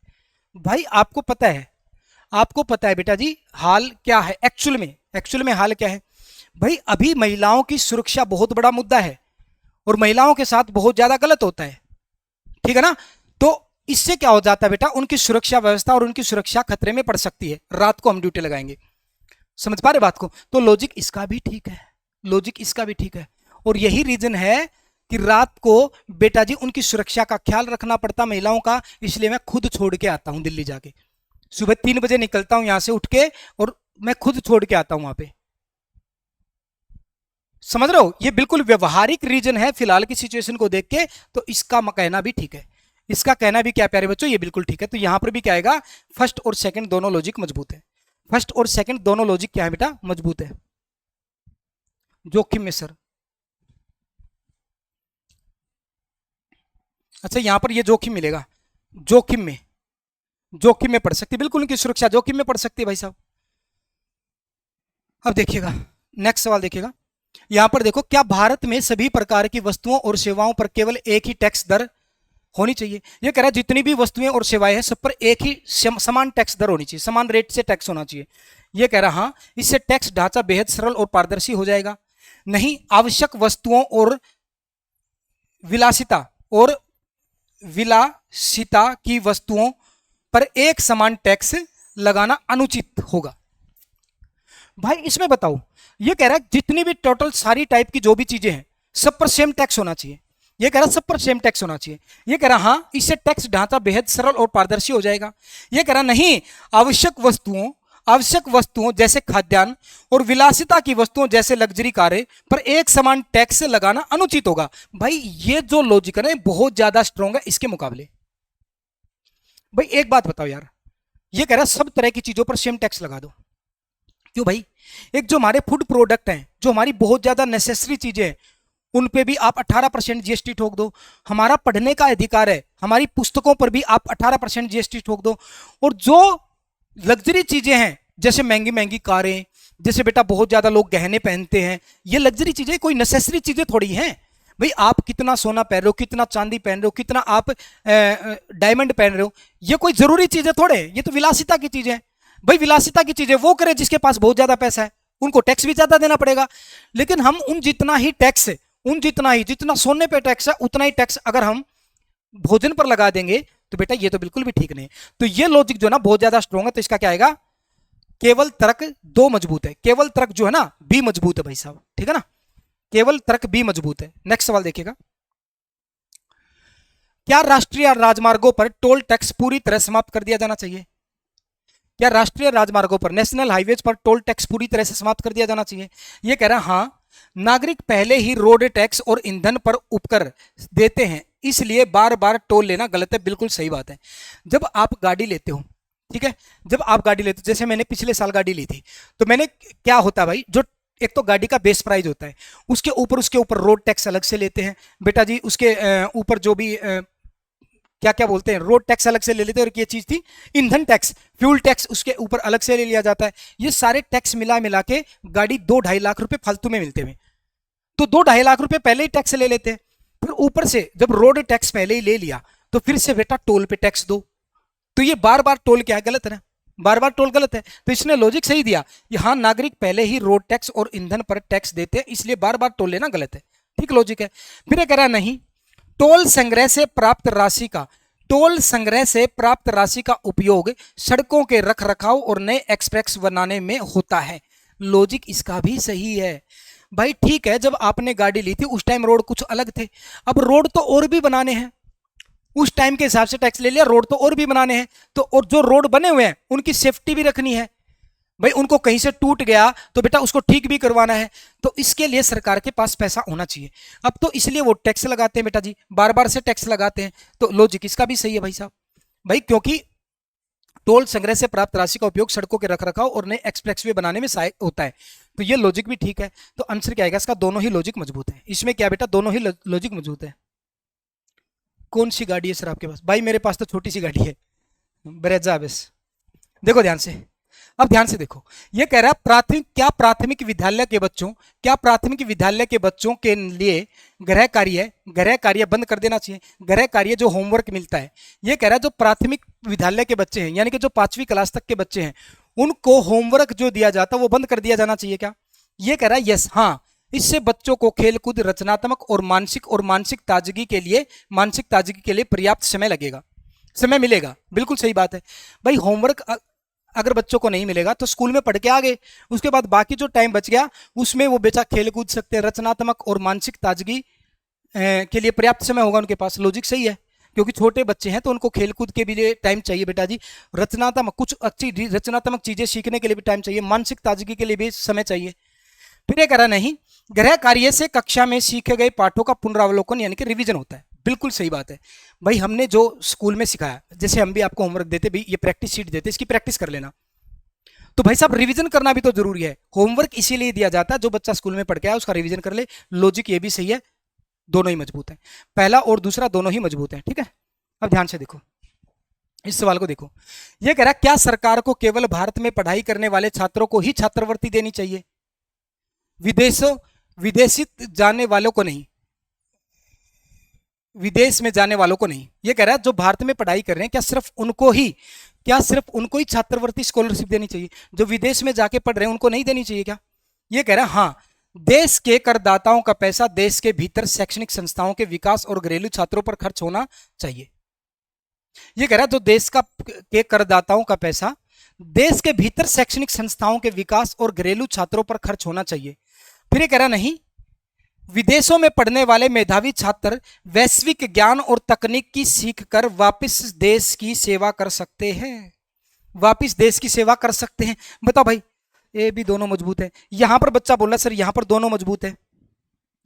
भाई आपको पता है, आपको पता है बेटा जी हाल क्या है एक्चुअल में हाल क्या है भाई। अभी महिलाओं की सुरक्षा बहुत बड़ा मुद्दा है और महिलाओं के साथ बहुत ज्यादा गलत होता है, ठीक है ना। तो इससे क्या हो जाता है बेटा, उनकी सुरक्षा व्यवस्था और उनकी सुरक्षा खतरे में पड़ सकती है। रात को हम ड्यूटी लगाएंगे, समझ पा रहे बात को। तो लॉजिक इसका भी ठीक है, लॉजिक इसका भी ठीक है। और यही रीजन है कि रात को बेटा जी उनकी सुरक्षा का ख्याल रखना पड़ता महिलाओं का, इसलिए मैं खुद छोड़ के आता हूं दिल्ली जाके। सुबह 3 बजे निकलता हूं यहां से उठ के और मैं खुद छोड़ के आता हूं वहां पे। समझ रहे हो, ये बिल्कुल व्यवहारिक रीजन है फिलहाल की सिचुएशन को देख के। तो इसका कहना भी ठीक है, इसका कहना भी क्या प्यारे बच्चों, ये बिल्कुल ठीक है। तो यहां पर भी क्या आएगा, फर्स्ट और सेकंड दोनों लॉजिक मजबूत है। फर्स्ट और सेकंड दोनों लॉजिक क्या है बेटा, मजबूत है। जोखिम में सर, अच्छा यहां पर ये जोखिम मिलेगा, जोखिम में, जोखिम में पड़ सकती है, बिल्कुल उनकी सुरक्षा जोखिम में पड़ सकती है भाई साहब। अब देखिएगा नेक्स्ट सवाल देखिएगा, यहां पर देखो, क्या भारत में सभी प्रकार की वस्तुओं और सेवाओं पर केवल एक ही टैक्स दर होनी चाहिए। ये कह रहा है जितनी भी वस्तुएं और सेवाएं हैं सब पर एक ही समान टैक्स दर होनी चाहिए, समान रेट से टैक्स होना चाहिए। ये कह रहा हाँ, इससे टैक्स ढांचा बेहद सरल और पारदर्शी हो जाएगा। नहीं, आवश्यक वस्तुओं और विलासिता की वस्तुओं पर एक समान टैक्स लगाना अनुचित होगा। भाई इसमें बताओ, ये कह रहा है जितनी भी टोटल सारी टाइप की जो भी चीजें हैं सब पर सेम टैक्स होना चाहिए। ये कह रहा सब पर सेम टैक्स होना चाहिए। ये कह रहा हाँ, इससे टैक्स ढांचा बेहद सरल और पारदर्शी हो जाएगा। ये कह रहा नहीं, आवश्यक वस्तुओं जैसे खाद्यान्न और विलासिता की वस्तुओं जैसे लग्जरी कारें पर एक समान टैक्स लगाना अनुचित होगा। भाई ये जो लॉजिक है ना बहुत ज्यादा स्ट्रॉन्ग है इसके मुकाबले। भाई एक बात बताओ यार, ये कह रहा सब तरह की चीजों पर सेम टैक्स लगा दो, क्यों भाई। एक जो हमारे फूड प्रोडक्ट हैं, जो हमारी बहुत ज्यादा नेसेसरी चीजें हैं, उन पे भी आप 18% जीएसटी ठोक दो। हमारा पढ़ने का अधिकार है, हमारी पुस्तकों पर भी आप 18% जीएसटी ठोक दो। और जो लग्जरी चीजें हैं जैसे महंगी महंगी कारें, जैसे बेटा बहुत ज्यादा लोग गहने पहनते हैं, ये लग्जरी चीजें कोई नेसेसरी चीजें थोड़ी हैं। भाई आप कितना सोना पहन रहे हो, कितना चांदी पहन रहे हो, कितना आप डायमंड पहन रहे हो, ये कोई जरूरी चीजें थोड़े, ये तो विलासिता की चीजें हैं। भाई विलासिता की चीजें वो करे जिसके पास बहुत ज्यादा पैसा है, उनको टैक्स भी ज्यादा देना पड़ेगा। लेकिन हम जितना सोने पे टैक्स है उतना ही टैक्स अगर हम भोजन पर लगा देंगे तो बेटा ये तो बिल्कुल भी ठीक नहीं। तो ये लॉजिक जो है ना बहुत ज्यादा स्ट्रॉन्ग है। तो इसका क्या आएगा, केवल तर्क 2 मजबूत है, केवल तर्क जो है ना बी मजबूत है भाई साहब, ठीक है ना, केवल तर्क बी मजबूत है। नेक्स्ट सवाल देखिएगा, क्या राष्ट्रीय राजमार्गों पर टोल टैक्स पूरी तरह समाप्त कर दिया जाना चाहिए। क्या राष्ट्रीय राजमार्गों पर, नेशनल हाईवेज पर टोल टैक्स पूरी तरह से समाप्त कर दिया जाना चाहिए। यह कह रहा है हाँ, नागरिक पहले ही रोड टैक्स और ईंधन पर उपकर देते हैं, इसलिए बार बार टोल लेना गलत है। बिल्कुल सही बात है। जब आप गाड़ी लेते हो, ठीक है, जब आप गाड़ी लेते हो, जैसे मैंने पिछले साल गाड़ी ली थी, तो मैंने क्या होता है भाई, जो एक तो गाड़ी का बेस प्राइस होता है, उसके ऊपर रोड टैक्स अलग से लेते हैं बेटा जी, उसके ऊपर जो भी क्या क्या बोलते हैं रोड टैक्स अलग से ले लेते हैं। और ये चीज थी ईंधन टैक्स, फ्यूल टैक्स उसके ऊपर अलग से ले लिया जाता है। ये सारे टैक्स मिला मिला के गाड़ी 2-2.5 लाख रुपए फालतू में मिलते हैं। तो 2-2.5 लाख रुपए पहले ही टैक्स ले लेते हैं, फिर ऊपर से जब रोड टैक्स पहले ही ले लिया तो फिर से बेटा टोल पे टैक्स दो। तो ये बार बार टोल क्या है, गलत है ना, बार बार टोल गलत है। तो इसने लॉजिक सही दिया, यहाँ नागरिक पहले ही रोड टैक्स और ईंधन पर टैक्स देते हैं, इसलिए बार बार टोल लेना गलत है। ठीक लॉजिक है। फिर कह रहा नहीं, टोल संग्रह से प्राप्त राशि का उपयोग सड़कों के रखरखाव और नए एक्सप्रेस बनाने में होता है। लॉजिक इसका भी सही है भाई। ठीक है, जब आपने गाड़ी ली थी उस टाइम रोड कुछ अलग थे, अब रोड तो और भी बनाने हैं, उस टाइम के हिसाब से टैक्स ले लिया, रोड तो और भी बनाने हैं। तो और जो रोड बने हुए हैं उनकी सेफ्टी भी रखनी है भाई, उनको कहीं से टूट गया तो बेटा उसको ठीक भी करवाना है। तो इसके लिए सरकार के पास पैसा होना चाहिए। अब तो इसलिए वो टैक्स लगाते हैं बेटा जी, बार बार से टैक्स लगाते हैं। तो लॉजिक इसका भी सही है भाई साहब भाई, क्योंकि टोल संग्रह से प्राप्त राशि का उपयोग सड़कों के रखरखाव और नए एक्सप्रेसवे बनाने में सहायक होता है। तो ये लॉजिक भी ठीक है। तो आंसर क्या आएगा इसका, दोनों ही लॉजिक मजबूत है। इसमें क्या बेटा, दोनों ही लॉजिक मजबूत है। कौन सी गाड़ी है सर आपके पास? भाई मेरे पास तो छोटी सी गाड़ी है, ब्रेजा बस। देखो ध्यान से, अब ध्यान से देखो, ये कह रहा है प्राथमिक विद्यालय के बच्चों, क्या प्राथमिक विद्यालय के बच्चों के लिए गृह कार्य बंद कर देना चाहिए? गृह कार्य जो होमवर्क मिलता है, ये कह रहा है जो प्राथमिक विद्यालय के बच्चे हैं, यानी कि जो 5वीं क्लास तक के बच्चे हैं, उनको होमवर्क जो दिया जाता है वो बंद कर दिया जाना चाहिए क्या? ये कह रहा है यस, हाँ। इससे बच्चों को खेलकूद, रचनात्मक और मानसिक ताजगी के लिए पर्याप्त समय मिलेगा। बिल्कुल सही बात है भाई। होमवर्क अगर बच्चों को नहीं मिलेगा तो स्कूल में पढ़ के आ गए, उसके बाद बाकी जो टाइम बच गया उसमें वो बेचा खेल कूद सकते हैं, रचनात्मक और मानसिक ताजगी के लिए पर्याप्त समय होगा उनके पास। लॉजिक सही है, क्योंकि छोटे बच्चे हैं तो उनको खेलकूद के भी लिए टाइम चाहिए बेटा जी, कुछ अच्छी रचनात्मक चीजें सीखने के लिए भी टाइम चाहिए, मानसिक ताजगी के लिए भी समय चाहिए। फिर ये कह रहा नहीं, गृह कार्य से कक्षा में सीखे गए पाठों का पुनरावलोकन यानी कि रिवीजन होता है। बिल्कुल सही बात है भाई, हमने जो स्कूल में सिखाया, जैसे हम भी आपको होमवर्क देते भाई, ये प्रैक्टिस शीट देते, इसकी प्रैक्टिस कर लेना, तो भाई साहब रिवीजन करना भी तो जरूरी है। होमवर्क इसीलिए दिया जाता है जो बच्चा स्कूल में पढ़ के आया उसका रिवीजन कर ले। लॉजिक ये भी सही है, दोनों ही मजबूत है, पहला और दूसरा दोनों ही मजबूत है। ठीक है, अब ध्यान से देखो, इस सवाल को देखो। यह कह रहा है क्या सरकार को केवल भारत में पढ़ाई करने वाले छात्रों को ही छात्रवृत्ति देनी चाहिए, विदेशित जाने वालों को नहीं, विदेश में जाने वालों को नहीं? ये कह रहा है जो भारत में पढ़ाई कर रहे हैं क्या सिर्फ उनको ही छात्रवृत्ति स्कॉलरशिप देनी चाहिए? जो विदेश में जाके पढ़ रहे हैं उनको नहीं देनी चाहिए क्या? ये कह रहा है हाँ, देश के करदाताओं का पैसा देश के भीतर शैक्षणिक संस्थाओं के विकास और घरेलू छात्रों पर खर्च होना चाहिए। ये कह रहा है जो देश के करदाताओं का पैसा देश के भीतर शैक्षणिक संस्थाओं के विकास और घरेलू छात्रों पर खर्च होना चाहिए। फिर ये कह रहा नहीं, विदेशों में पढ़ने वाले मेधावी छात्र वैश्विक ज्ञान और तकनीक की सीख कर वापस देश की सेवा कर सकते हैं, बताओ भाई, ये भी दोनों मजबूत है। यहां पर बच्चा बोल रहा सर यहां पर दोनों मजबूत है,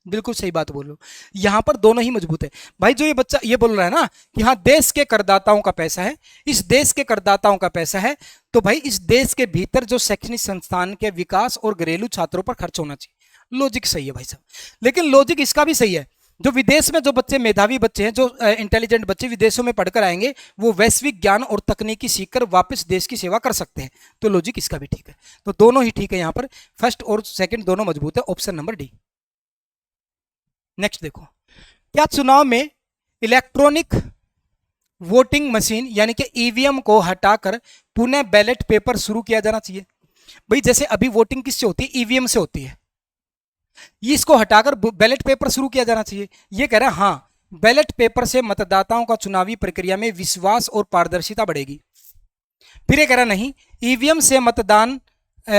बिल्कुल सही बात बोल लो, यहां पर दोनों ही मजबूत है भाई। जो ये बच्चा ये बोल रहा है ना कि हाँ देश के करदाताओं का पैसा है, इस देश के करदाताओं का पैसा है, तो भाई इस देश के भीतर जो शैक्षणिक संस्थान के विकास और घरेलू छात्रों पर खर्च होना चाहिए। लॉजिक सही है भाई साहब, लेकिन लॉजिक इसका भी सही है, जो विदेश में जो बच्चे मेधावी बच्चे हैं, जो इंटेलिजेंट बच्चे विदेशों में पढ़कर आएंगे, वो वैश्विक ज्ञान और तकनीकी सीखकर वापस देश की सेवा कर सकते हैं। तो लॉजिक इसका भी ठीक है, तो दोनों ही ठीक है, यहां पर फर्स्ट और सेकंड दोनों मजबूत है, ऑप्शन नंबर डी। नेक्स्ट देखो, क्या चुनाव में इलेक्ट्रॉनिक वोटिंग मशीन यानी कि ईवीएम को हटाकर पुनः बैलेट पेपर शुरू किया जाना चाहिए? भाई जैसे अभी वोटिंग किससे होती है? ईवीएम से होती है, इसको हटाकर बैलेट पेपर शुरू किया जाना चाहिए। यह कह रहा है हाँ, बैलेट पेपर से मतदाताओं का चुनावी प्रक्रिया में विश्वास और पारदर्शिता बढ़ेगी। फिर यह कह रहा नहीं, ईवीएम से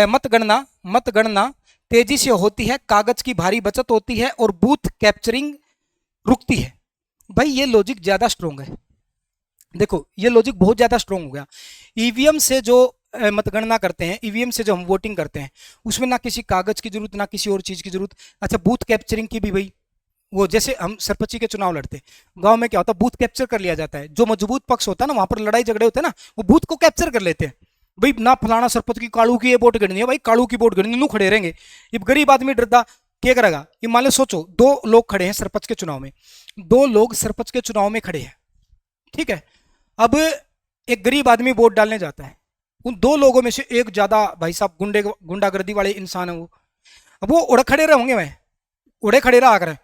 मतगणना तेजी से होती है, कागज की भारी बचत होती है और बूथ कैप्चरिंग रुकती है। भाई ये लॉजिक ज्यादा स्ट्रोंग है, देखो ये लॉजिक बहुत ज्यादा स्ट्रोंग हो गया। ईवीएम से जो मतगणना करते हैं, ईवीएम से जो हम वोटिंग करते हैं, उसमें ना किसी कागज की जरूरत ना किसी और चीज की जरूरत। अच्छा बूथ कैप्चरिंग की भी भाई, वो जैसे हम सरपंची के चुनाव लड़ते हैं, गांव में क्या होता है, बूथ कैप्चर कर लिया जाता है। जो मजबूत पक्ष होता है ना, वहां पर लड़ाई झगड़े होते हैं ना, वो बूथ को कैप्चर कर लेते हैं। भाई ना फलाना सरपंच की कालू की ये वोट गिरनी है, भाई कालू की वोट गिरनी, नू खड़े रहेंगे। ये गरीब आदमी डरता क्या करेगा? ये मान लो सोचो, दो लोग खड़े हैं सरपंच के चुनाव में, दो लोग सरपंच के चुनाव में खड़े हैं, ठीक है। अब एक गरीब आदमी वोट डालने जाता है, उन दो लोगों में से एक ज्यादा भाई साहब गुंडागर्दी वाले इंसान है वो, अब वो उड़े खड़े रहेंगे, मैं उड़े खड़े रहा कर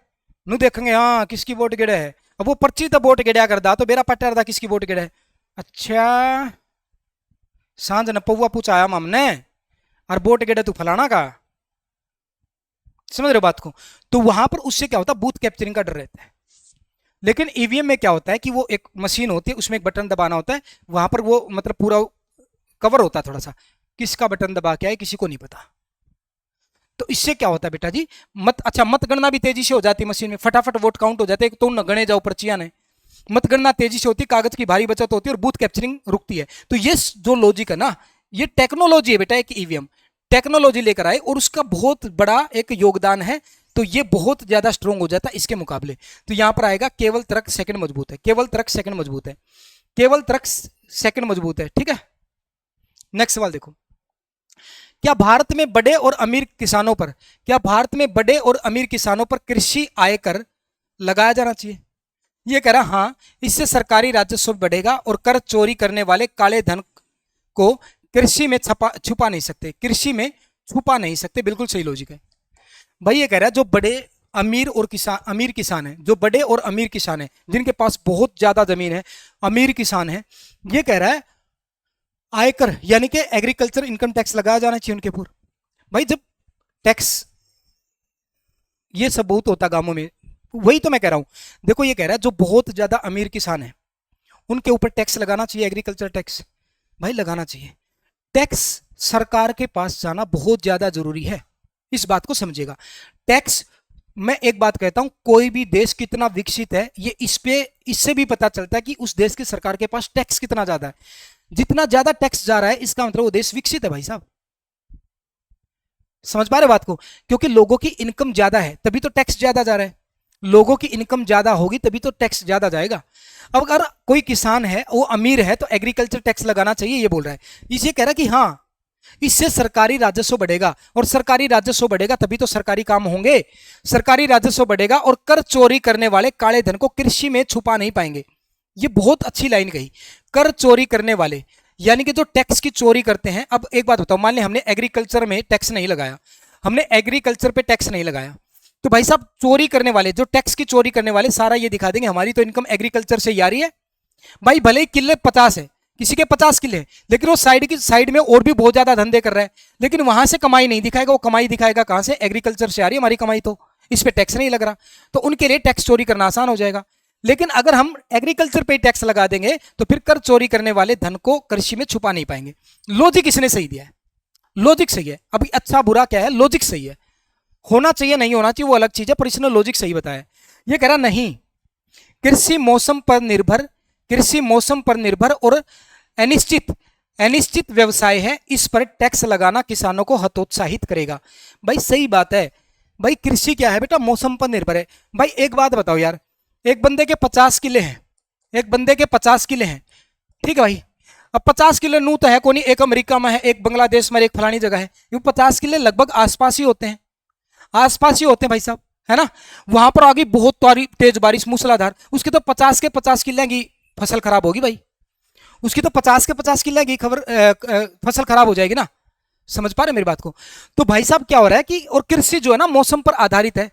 नू देखेंगे हाँ किसकी वोट गिरे है। अब वो पर्ची तो वोट गिड़या करदा तो बेरा पट्टा रहा किसकी वोट गिरे है। अच्छा सांझ न पौवा पूछाया हमने और वोट गिरे तू फलाना का, समझ रहे हो बात को? तो वहां पर उससे क्या होता है, बूथ कैप्चरिंग का डर रहता है। लेकिन ईवीएम में क्या होता है कि वो एक मशीन होती है, उसमें एक बटन दबाना होता है, वहां पर वो मतलब पूरा कवर होता है, थोड़ा सा किसका बटन दबा के आए किसी को नहीं पता। तो इससे क्या होता है बेटा जी, मतगणना भी तेजी से हो जाती है, मशीन में फटाफट वोट काउंट हो जाते हैं, तो न गणे जाओ पर्चियां ने, मतगणना तेजी से होती है, कागज की भारी बचत होती है और बूथ कैप्चरिंग रुकती है। तो ये जो लॉजिक है ना, ये टेक्नोलॉजी है बेटा, एक ईवीएम टेक्नोलॉजी लेकर आए और उसका बहुत बड़ा एक योगदान है, तो ये बहुत ज्यादा स्ट्रोंग हो जाता है इसके मुकाबले। तो यहां पर आएगा केवल तर्क सेकंड मजबूत है, केवल तर्क सेकंड मजबूत है, केवल तर्क सेकंड मजबूत है, ठीक है। नेक्स्ट सवाल देखो, क्या भारत में बड़े और अमीर किसानों पर कृषि आयकर लगाया जाना चाहिए? ये कह रहा हाँ, इससे सरकारी राजस्व बढ़ेगा और कर चोरी करने वाले काले धन को कृषि में छुपा नहीं सकते, कृषि में छुपा नहीं सकते। बिल्कुल सही लॉजिक है भाई। ये कह रहा है जो बड़े अमीर किसान है, जो बड़े और अमीर किसान है, जिनके पास बहुत ज्यादा जमीन है, अमीर किसान है, ये कह रहा है आयकर यानी कि एग्रीकल्चर इनकम टैक्स लगाया जाना चाहिए उनके ऊपर। भाई जब टैक्स ये सब बहुत होता गांवों में, वही तो मैं कह रहा हूं। देखो ये कह रहा है जो बहुत ज्यादा अमीर किसान है उनके ऊपर टैक्स लगाना चाहिए, एग्रीकल्चर टैक्स भाई लगाना चाहिए। टैक्स सरकार के पास जाना बहुत ज्यादा जरूरी है, इस बात को समझिएगा। टैक्स, मैं एक बात कहता हूं, कोई भी देश कितना विकसित है ये इससे भी पता चलता है कि उस देश की सरकार के पास टैक्स कितना ज्यादा है। जितना ज्यादा टैक्स जा रहा है इसका मतलब वो देश विकसित है भाई साहब। समझ पा रहे बात को? क्योंकि लोगों की इनकम ज्यादा है तभी तो टैक्स ज्यादा जा रहा है, लोगों की इनकम ज्यादा होगी तभी तो टैक्स ज्यादा जाएगा। अब अगर कोई किसान है वो अमीर है तो एग्रीकल्चर टैक्स लगाना चाहिए ये बोल रहा है। इसे कह रहा है कि हाँ इससे सरकारी राजस्व बढ़ेगा, और सरकारी राजस्व बढ़ेगा तभी तो सरकारी काम होंगे। सरकारी राजस्व बढ़ेगा और कर चोरी करने वाले काले धन को कृषि में छुपा नहीं पाएंगे। ये बहुत अच्छी लाइन कही, कर चोरी करने वाले यानी कि जो टैक्स की चोरी करते हैं। अब एक बात बताओ, मान लें हमने एग्रीकल्चर में टैक्स नहीं लगाया, हमने एग्रीकल्चर पे टैक्स नहीं लगाया, तो भाई साहब चोरी करने वाले, जो टैक्स की चोरी करने वाले सारा ये दिखा देंगे हमारी तो इनकम एग्रीकल्चर से ही आ रही है। भाई भले ही किले 50 है, किसी के 50 किले, लेकिन वो साइड में और भी बहुत ज्यादा धंधे कर रहा है, लेकिन वहां से कमाई नहीं दिखाएगा। वो कमाई दिखाएगा कहां से? एग्रीकल्चर से आ रही है हमारी कमाई, तो इस पे टैक्स नहीं लग रहा, तो उनके लिए टैक्स चोरी करना आसान हो जाएगा। लेकिन अगर हम एग्रीकल्चर पे टैक्स लगा देंगे तो फिर कर चोरी करने वाले धन को कृषि में छुपा नहीं पाएंगे। लॉजिक इसने सही दिया है, लॉजिक सही है। अभी अच्छा बुरा क्या है, लॉजिक सही है। होना चाहिए नहीं होना चाहिए वो अलग चीज है, पर इसने लॉजिक सही बताया। ये कह रहा नहीं, कृषि मौसम पर निर्भर और अनिश्चित व्यवसाय है, इस पर टैक्स लगाना किसानों को हतोत्साहित करेगा। भाई सही बात है भाई, कृषि क्या है बेटा? मौसम पर निर्भर है। भाई एक बात बताओ यार, एक बंदे के 50 किले हैं, एक बंदे के 50 किले हैं, ठीक है भाई। अब 50 किले नू तो है कोनी, एक अमेरिका में है, एक बांग्लादेश में, एक फलानी जगह है। ये 50 किले लगभग आसपास ही होते हैं, आसपास ही होते हैं भाई साहब, है ना। वहां पर आगे बहुत तेज बारिश मूसलाधार, उसकी तो 50 के 50 किले की फसल खराब होगी भाई, उसकी तो 50 के 50 किले की फसल खराब हो जाएगी ना। समझ पा रहे मेरी बात को? तो भाई साहब क्या हो रहा है कि, और कृषि जो है ना मौसम पर आधारित है,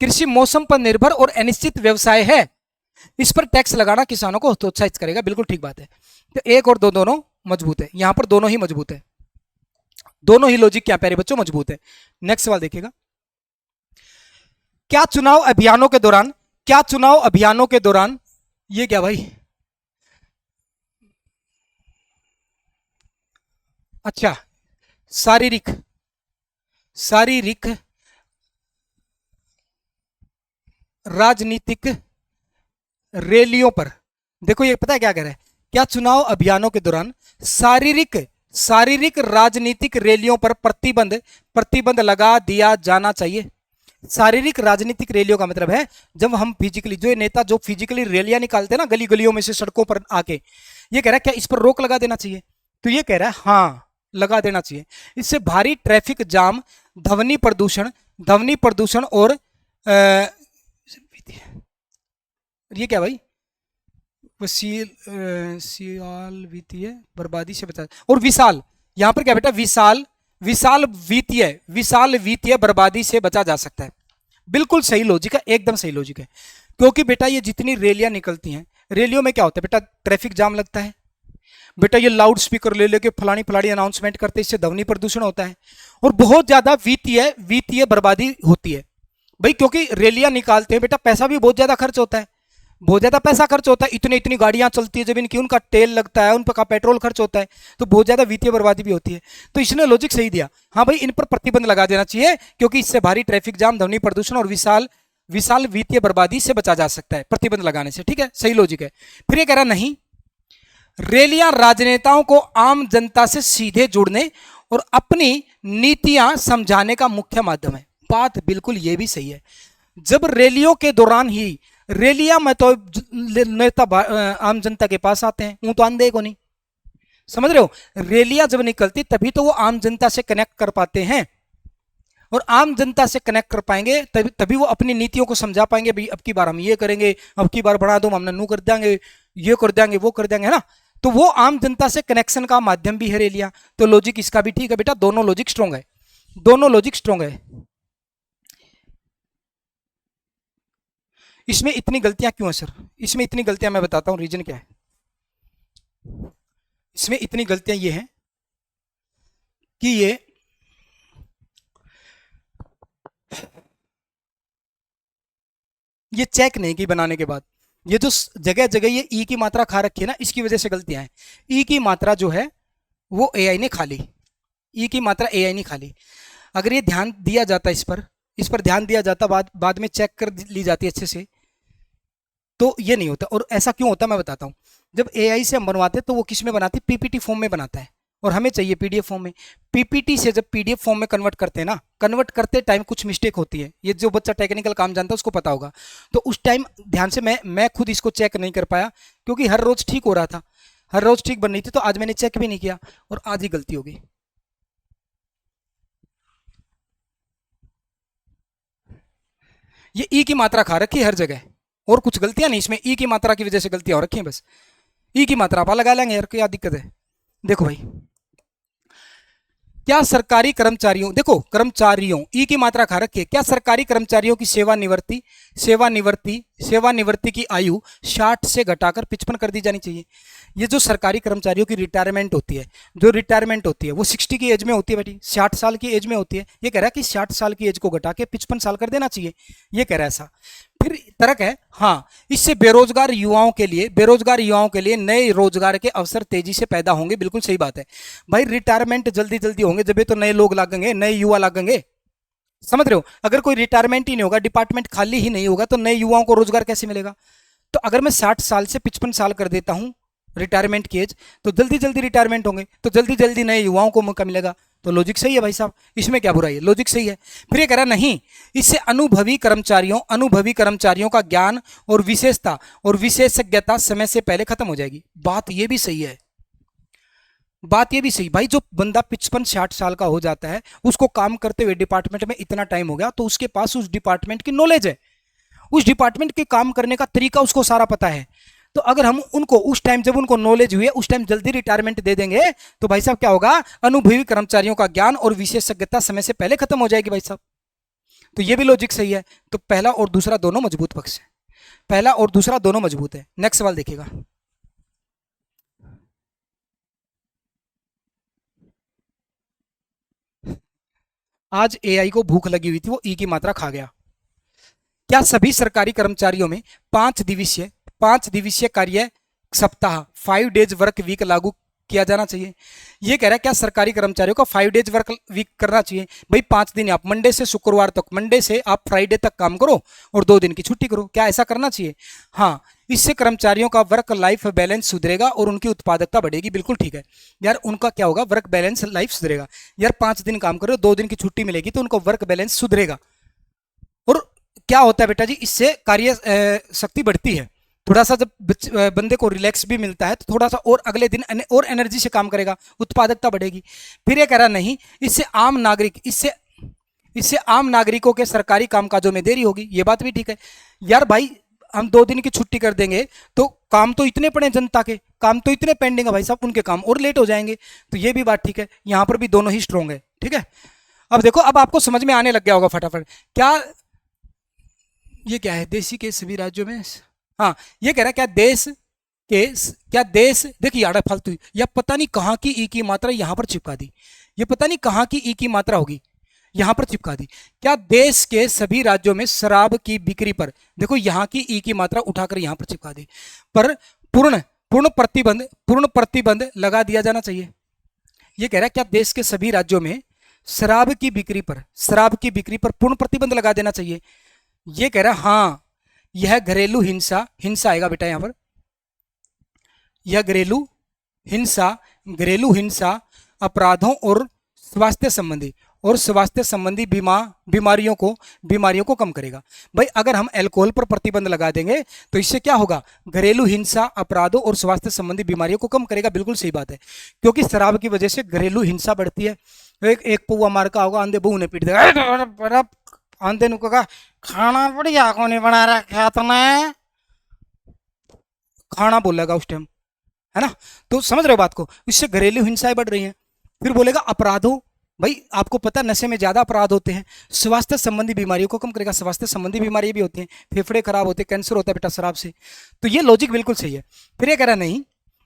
कृषि मौसम पर निर्भर और अनिश्चित व्यवसाय है, इस पर टैक्स लगाना किसानों को हतोत्साहित करेगा। बिल्कुल ठीक बात है। तो एक और दो दोनों मजबूत है, यहां पर दोनों ही मजबूत है, दोनों ही लॉजिक क्या प्यारे बच्चों मजबूत है। नेक्स्ट सवाल देखिएगा, क्या चुनाव अभियानों के दौरान ये क्या भाई, अच्छा शारीरिक राजनीतिक रैलियों पर, देखो ये पता है क्या कह रहा है, क्या चुनाव अभियानों के दौरान शारीरिक राजनीतिक रैलियों पर प्रतिबंध लगा दिया जाना चाहिए। शारीरिक राजनीतिक रैलियों का मतलब है जब हम फिजिकली, जो नेता जो फिजिकली रैलियां निकालते हैं ना गली गलियों में से सड़कों पर आके, ये कह रहा है क्या इस पर रोक लगा देना चाहिए? तो ये कह रहा है हाँ लगा देना चाहिए। इससे भारी ट्रैफिक जाम, ध्वनि प्रदूषण और ये क्या भाई, विशाल वित्तीय बर्बादी से बचा, और विशाल, यहां पर क्या बेटा, विशाल वित्तीय बर्बादी से बचा जा सकता है। बिल्कुल सही लॉजिक है, एकदम सही लॉजिक है। क्योंकि बेटा ये जितनी रैलियां निकलती हैं, रैलियों में क्या होता है बेटा, ट्रैफिक जाम लगता है बेटा, ये लाउड स्पीकर ले लेके फलानी अनाउंसमेंट करते हैं, इससे ध्वनि प्रदूषण होता है, और बहुत ज्यादा वित्तीय बर्बादी होती है भाई। क्योंकि रैलियां निकालते हैं बेटा, पैसा भी बहुत ज्यादा खर्च होता है, बहुत ज्यादा पैसा खर्च होता है, इतनी गाड़ियां चलती है जब इनकी, उनका तेल लगता है, उनका पेट्रोल खर्च होता है, तो बहुत ज्यादा वित्तीय बर्बादी भी होती है। तो इसने लॉजिक सही दिया, हाँ भाई इन पर प्रतिबंध लगा देना चाहिए, क्योंकि इससे भारी ट्रैफिक जाम, ध्वनि प्रदूषण और विशाल वित्तीय बर्बादी से बचा जा सकता है प्रतिबंध लगाने से। ठीक है, सही लॉजिक है। फिर ये कह रहा नहीं, रैलियां राजनेताओं को आम जनता से सीधे जुड़ने और अपनी नीतियां समझाने का मुख्य माध्यम है। बात बिल्कुल ये भी सही है। जब रैलियों के दौरान ही, रैलियां में तो नेता आम जनता के पास आते हैं, वो तो अंधे को नहीं, समझ रहे हो, रैलियां जब निकलती तभी तो वो आम जनता से कनेक्ट कर पाते हैं। और आम जनता से कनेक्ट कर पाएंगे, तभी तभी वो अपनी नीतियों को समझा पाएंगे। भाई अब की बार हम ये करेंगे, अब की बार बढ़ा दो हम नन्नू कर देंगे, ये कर देंगे, वो कर देंगे, है ना। तो वो आम जनता से कनेक्शन का माध्यम भी है रेलिया। तो लॉजिक इसका भी ठीक है बेटा, दोनों लॉजिक स्ट्रॉन्ग है, दोनों लॉजिक स्ट्रॉन्ग है। इसमें इतनी गलतियां क्यों है सर? इसमें इतनी गलतियां मैं बताता हूं रीजन क्या है। इसमें इतनी गलतियां ये हैं कि ये चेक नहीं की बनाने के बाद। ये जो जगह जगह ये ई की मात्रा खा रखी है ना, इसकी वजह से गलतियां हैं। ई की मात्रा जो है वो एआई ने खा ली, ई की मात्रा एआई ने खा ली। अगर ये ध्यान दिया जाता इस पर ध्यान दिया जाता, बाद में चेक कर ली जाती अच्छे से, तो ये नहीं होता। और ऐसा क्यों होता मैं बताता हूँ। जब एआई से हम बनवाते हैं तो वो किस में बनाती है, पीपीटी फॉर्म में बनाता है, और हमें चाहिए पीडीएफ फॉर्म में। पीपीटी से जब पीडीएफ फॉर्म में कन्वर्ट करते हैं ना, कन्वर्ट करते टाइम कुछ मिस्टेक होती है। ये जो बच्चा टेक्निकल काम जानता है उसको पता होगा। तो उस टाइम ध्यान से मैं खुद इसको चेक नहीं कर पाया, क्योंकि हर रोज ठीक हो रहा था, हर रोज ठीक बन रही थी, तो आज मैंने चेक भी नहीं किया और आज ही गलती हो गई। ये ई की मात्रा खा रखी है हर जगह, और कुछ गलतियां नहीं इसमें, ई की मात्रा की वजह से गलतियां हो रखी हैं बस। ई की मात्रा आप लगा लेंगे यार, क्या दिक्कत है। देखो भाई, क्या सरकारी कर्मचारियों, देखो कर्मचारियों, ई की मात्रा खा रखी है, क्या सरकारी कर्मचारियों की सेवानिवृत्ति की आयु 60 से घटाकर 55 कर दी जानी चाहिए। ये जो सरकारी कर्मचारियों की रिटायरमेंट होती है, जो रिटायरमेंट होती है वो 60 की एज में होती है बेटी, 60 साल की एज में होती है। ये कह रहा है कि 60 साल की एज को घटा के 55 साल कर देना चाहिए, ये कह रहा है ऐसा। फिर तर्क है, हाँ इससे बेरोजगार युवाओं के लिए नए रोजगार के अवसर तेजी से पैदा होंगे। बिल्कुल सही बात है भाई, रिटायरमेंट जल्दी जल्दी होंगे जब तो नए लोग लागेंगे, नए युवा लागेंगे, समझ रहे हो। अगर कोई रिटायरमेंट ही नहीं होगा, डिपार्टमेंट खाली ही नहीं होगा, तो नए युवाओं को रोजगार कैसे मिलेगा। तो अगर मैं 60 साल से 55 साल कर देता हूं रिटायरमेंट की एज, तो जल्दी जल्दी रिटायरमेंट होंगे, तो जल्दी जल्दी नए युवाओं को मौका मिलेगा। तो लॉजिक सही है भाई साहब, इसमें क्या बुराई है, लॉजिक सही है। फिर ये कह रहा नहीं, इससे अनुभवी कर्मचारियों का ज्ञान और विशेषता और विशेषज्ञता समय से पहले खत्म हो जाएगी। बात ये भी सही है, बात ये भी सही भाई। जो बंदा 55-60 साल का हो जाता है, उसको काम करते हुए डिपार्टमेंट में इतना टाइम हो गया, तो उसके पास उस डिपार्टमेंट की नॉलेज है, उस डिपार्टमेंट के काम करने का तरीका उसको सारा पता है। तो अगर हम उनको उस टाइम, जब उनको नॉलेज हुई है, उस टाइम जल्दी रिटायरमेंट दे देंगे, तो भाई साहब क्या होगा, अनुभवी कर्मचारियों का ज्ञान और विशेषज्ञता समय से पहले खत्म हो जाएगी भाई साहब। तो ये भी लॉजिक सही है। तो पहला और दूसरा दोनों मजबूत पक्ष है, पहला और दूसरा दोनों मजबूत है। नेक्स्ट सवाल देखिएगा। आज एआई को भूख लगी हुई थी, वो ई की मात्रा खा गया। क्या सभी सरकारी कर्मचारियों में 5 दिवसीय कार्य सप्ताह 5 डेज वर्क वीक लागू किया जाना चाहिए। ये कह रहा है क्या सरकारी कर्मचारियों का 5 डेज वर्क वीक करना चाहिए। भाई 5 दिन आप मंडे से शुक्रवार तक, मंडे से आप फ्राइडे तक काम करो और 2 दिन की छुट्टी करो, क्या ऐसा करना चाहिए। हाँ, इससे कर्मचारियों का वर्क लाइफ बैलेंस सुधरेगा और उनकी उत्पादकता बढ़ेगी। बिल्कुल ठीक है यार, उनका क्या होगा, वर्क बैलेंस लाइफ सुधरेगा। यार 5 दिन काम करो, 2 दिन की छुट्टी मिलेगी, तो उनका वर्क बैलेंस सुधरेगा। और क्या होता है बेटा जी, इससे कार्य शक्ति बढ़ती है। थोड़ा सा जब बंदे को रिलैक्स भी मिलता है, तो थोड़ा सा और अगले दिन और एनर्जी से काम करेगा, उत्पादकता बढ़ेगी। फिर ये कह रहा नहीं, इससे आम नागरिकों के सरकारी कामकाजों में देरी होगी। ये बात भी ठीक है यार। भाई हम 2 दिन की छुट्टी कर देंगे, तो काम तो इतने पड़े, जनता के काम तो इतने पेंडिंग है भाई साहब, उनके काम और लेट हो जाएंगे। तो ये भी बात ठीक है, यहां पर भी दोनों ही स्ट्रोंग है। ठीक है, अब देखो, अब आपको समझ में आने लग गया होगा फटाफट। क्या ये क्या है, देशी के सभी राज्यों में, हाँ ये कह रहा है क्या देश, देखिए यार फालतू, या पता नहीं कहाँ की ई की मात्रा यहां पर चिपका दी, ये पता नहीं कहाँ की ई की मात्रा होगी, यहां पर चिपका दी। क्या देश के सभी राज्यों में शराब की बिक्री पर, देखो यहां की ई की मात्रा उठाकर यहां पर चिपका दी, पर पूर्ण प्रतिबंध लगा दिया जाना चाहिए। ये कह रहा है क्या देश के सभी राज्यों में शराब की बिक्री पर पूर्ण प्रतिबंध लगा देना चाहिए। ये कह रहा है हाँ, यह घरेलू हिंसा आएगा बेटा यहां पर, यह घरेलू हिंसा अपराधों और और स्वास्थ्य संबंधी बीमारियों को कम करेगा। भाई अगर हम अल्कोहल पर प्रतिबंध लगा देंगे तो इससे क्या होगा, घरेलू हिंसा, अपराधों और स्वास्थ्य संबंधी बीमारियों को कम करेगा। बिल्कुल सही बात है, क्योंकि शराब की वजह से घरेलू हिंसा बढ़ती है। एक पौवा मार का होगा, आंधे बहू ने पीट देगा, आंधे ने कहा खाना बढ़िया को नहीं बना रखा तुमने, खाना बोलेगा उस टाइम, है ना। तो समझ रहे हो बात को, इससे घरेलू हिंसाएं बढ़ रही हैं। फिर बोलेगा अपराधों, भाई आपको पता नशे में ज्यादा अपराध होते हैं। स्वास्थ्य संबंधी बीमारियों को कम करेगा, स्वास्थ्य संबंधी बीमारियां भी होती हैं, फेफड़े खराब होते हैं, कैंसर होता है बेटा शराब से। तो ये लॉजिक बिल्कुल सही है। फिर ये कह रहा नहीं,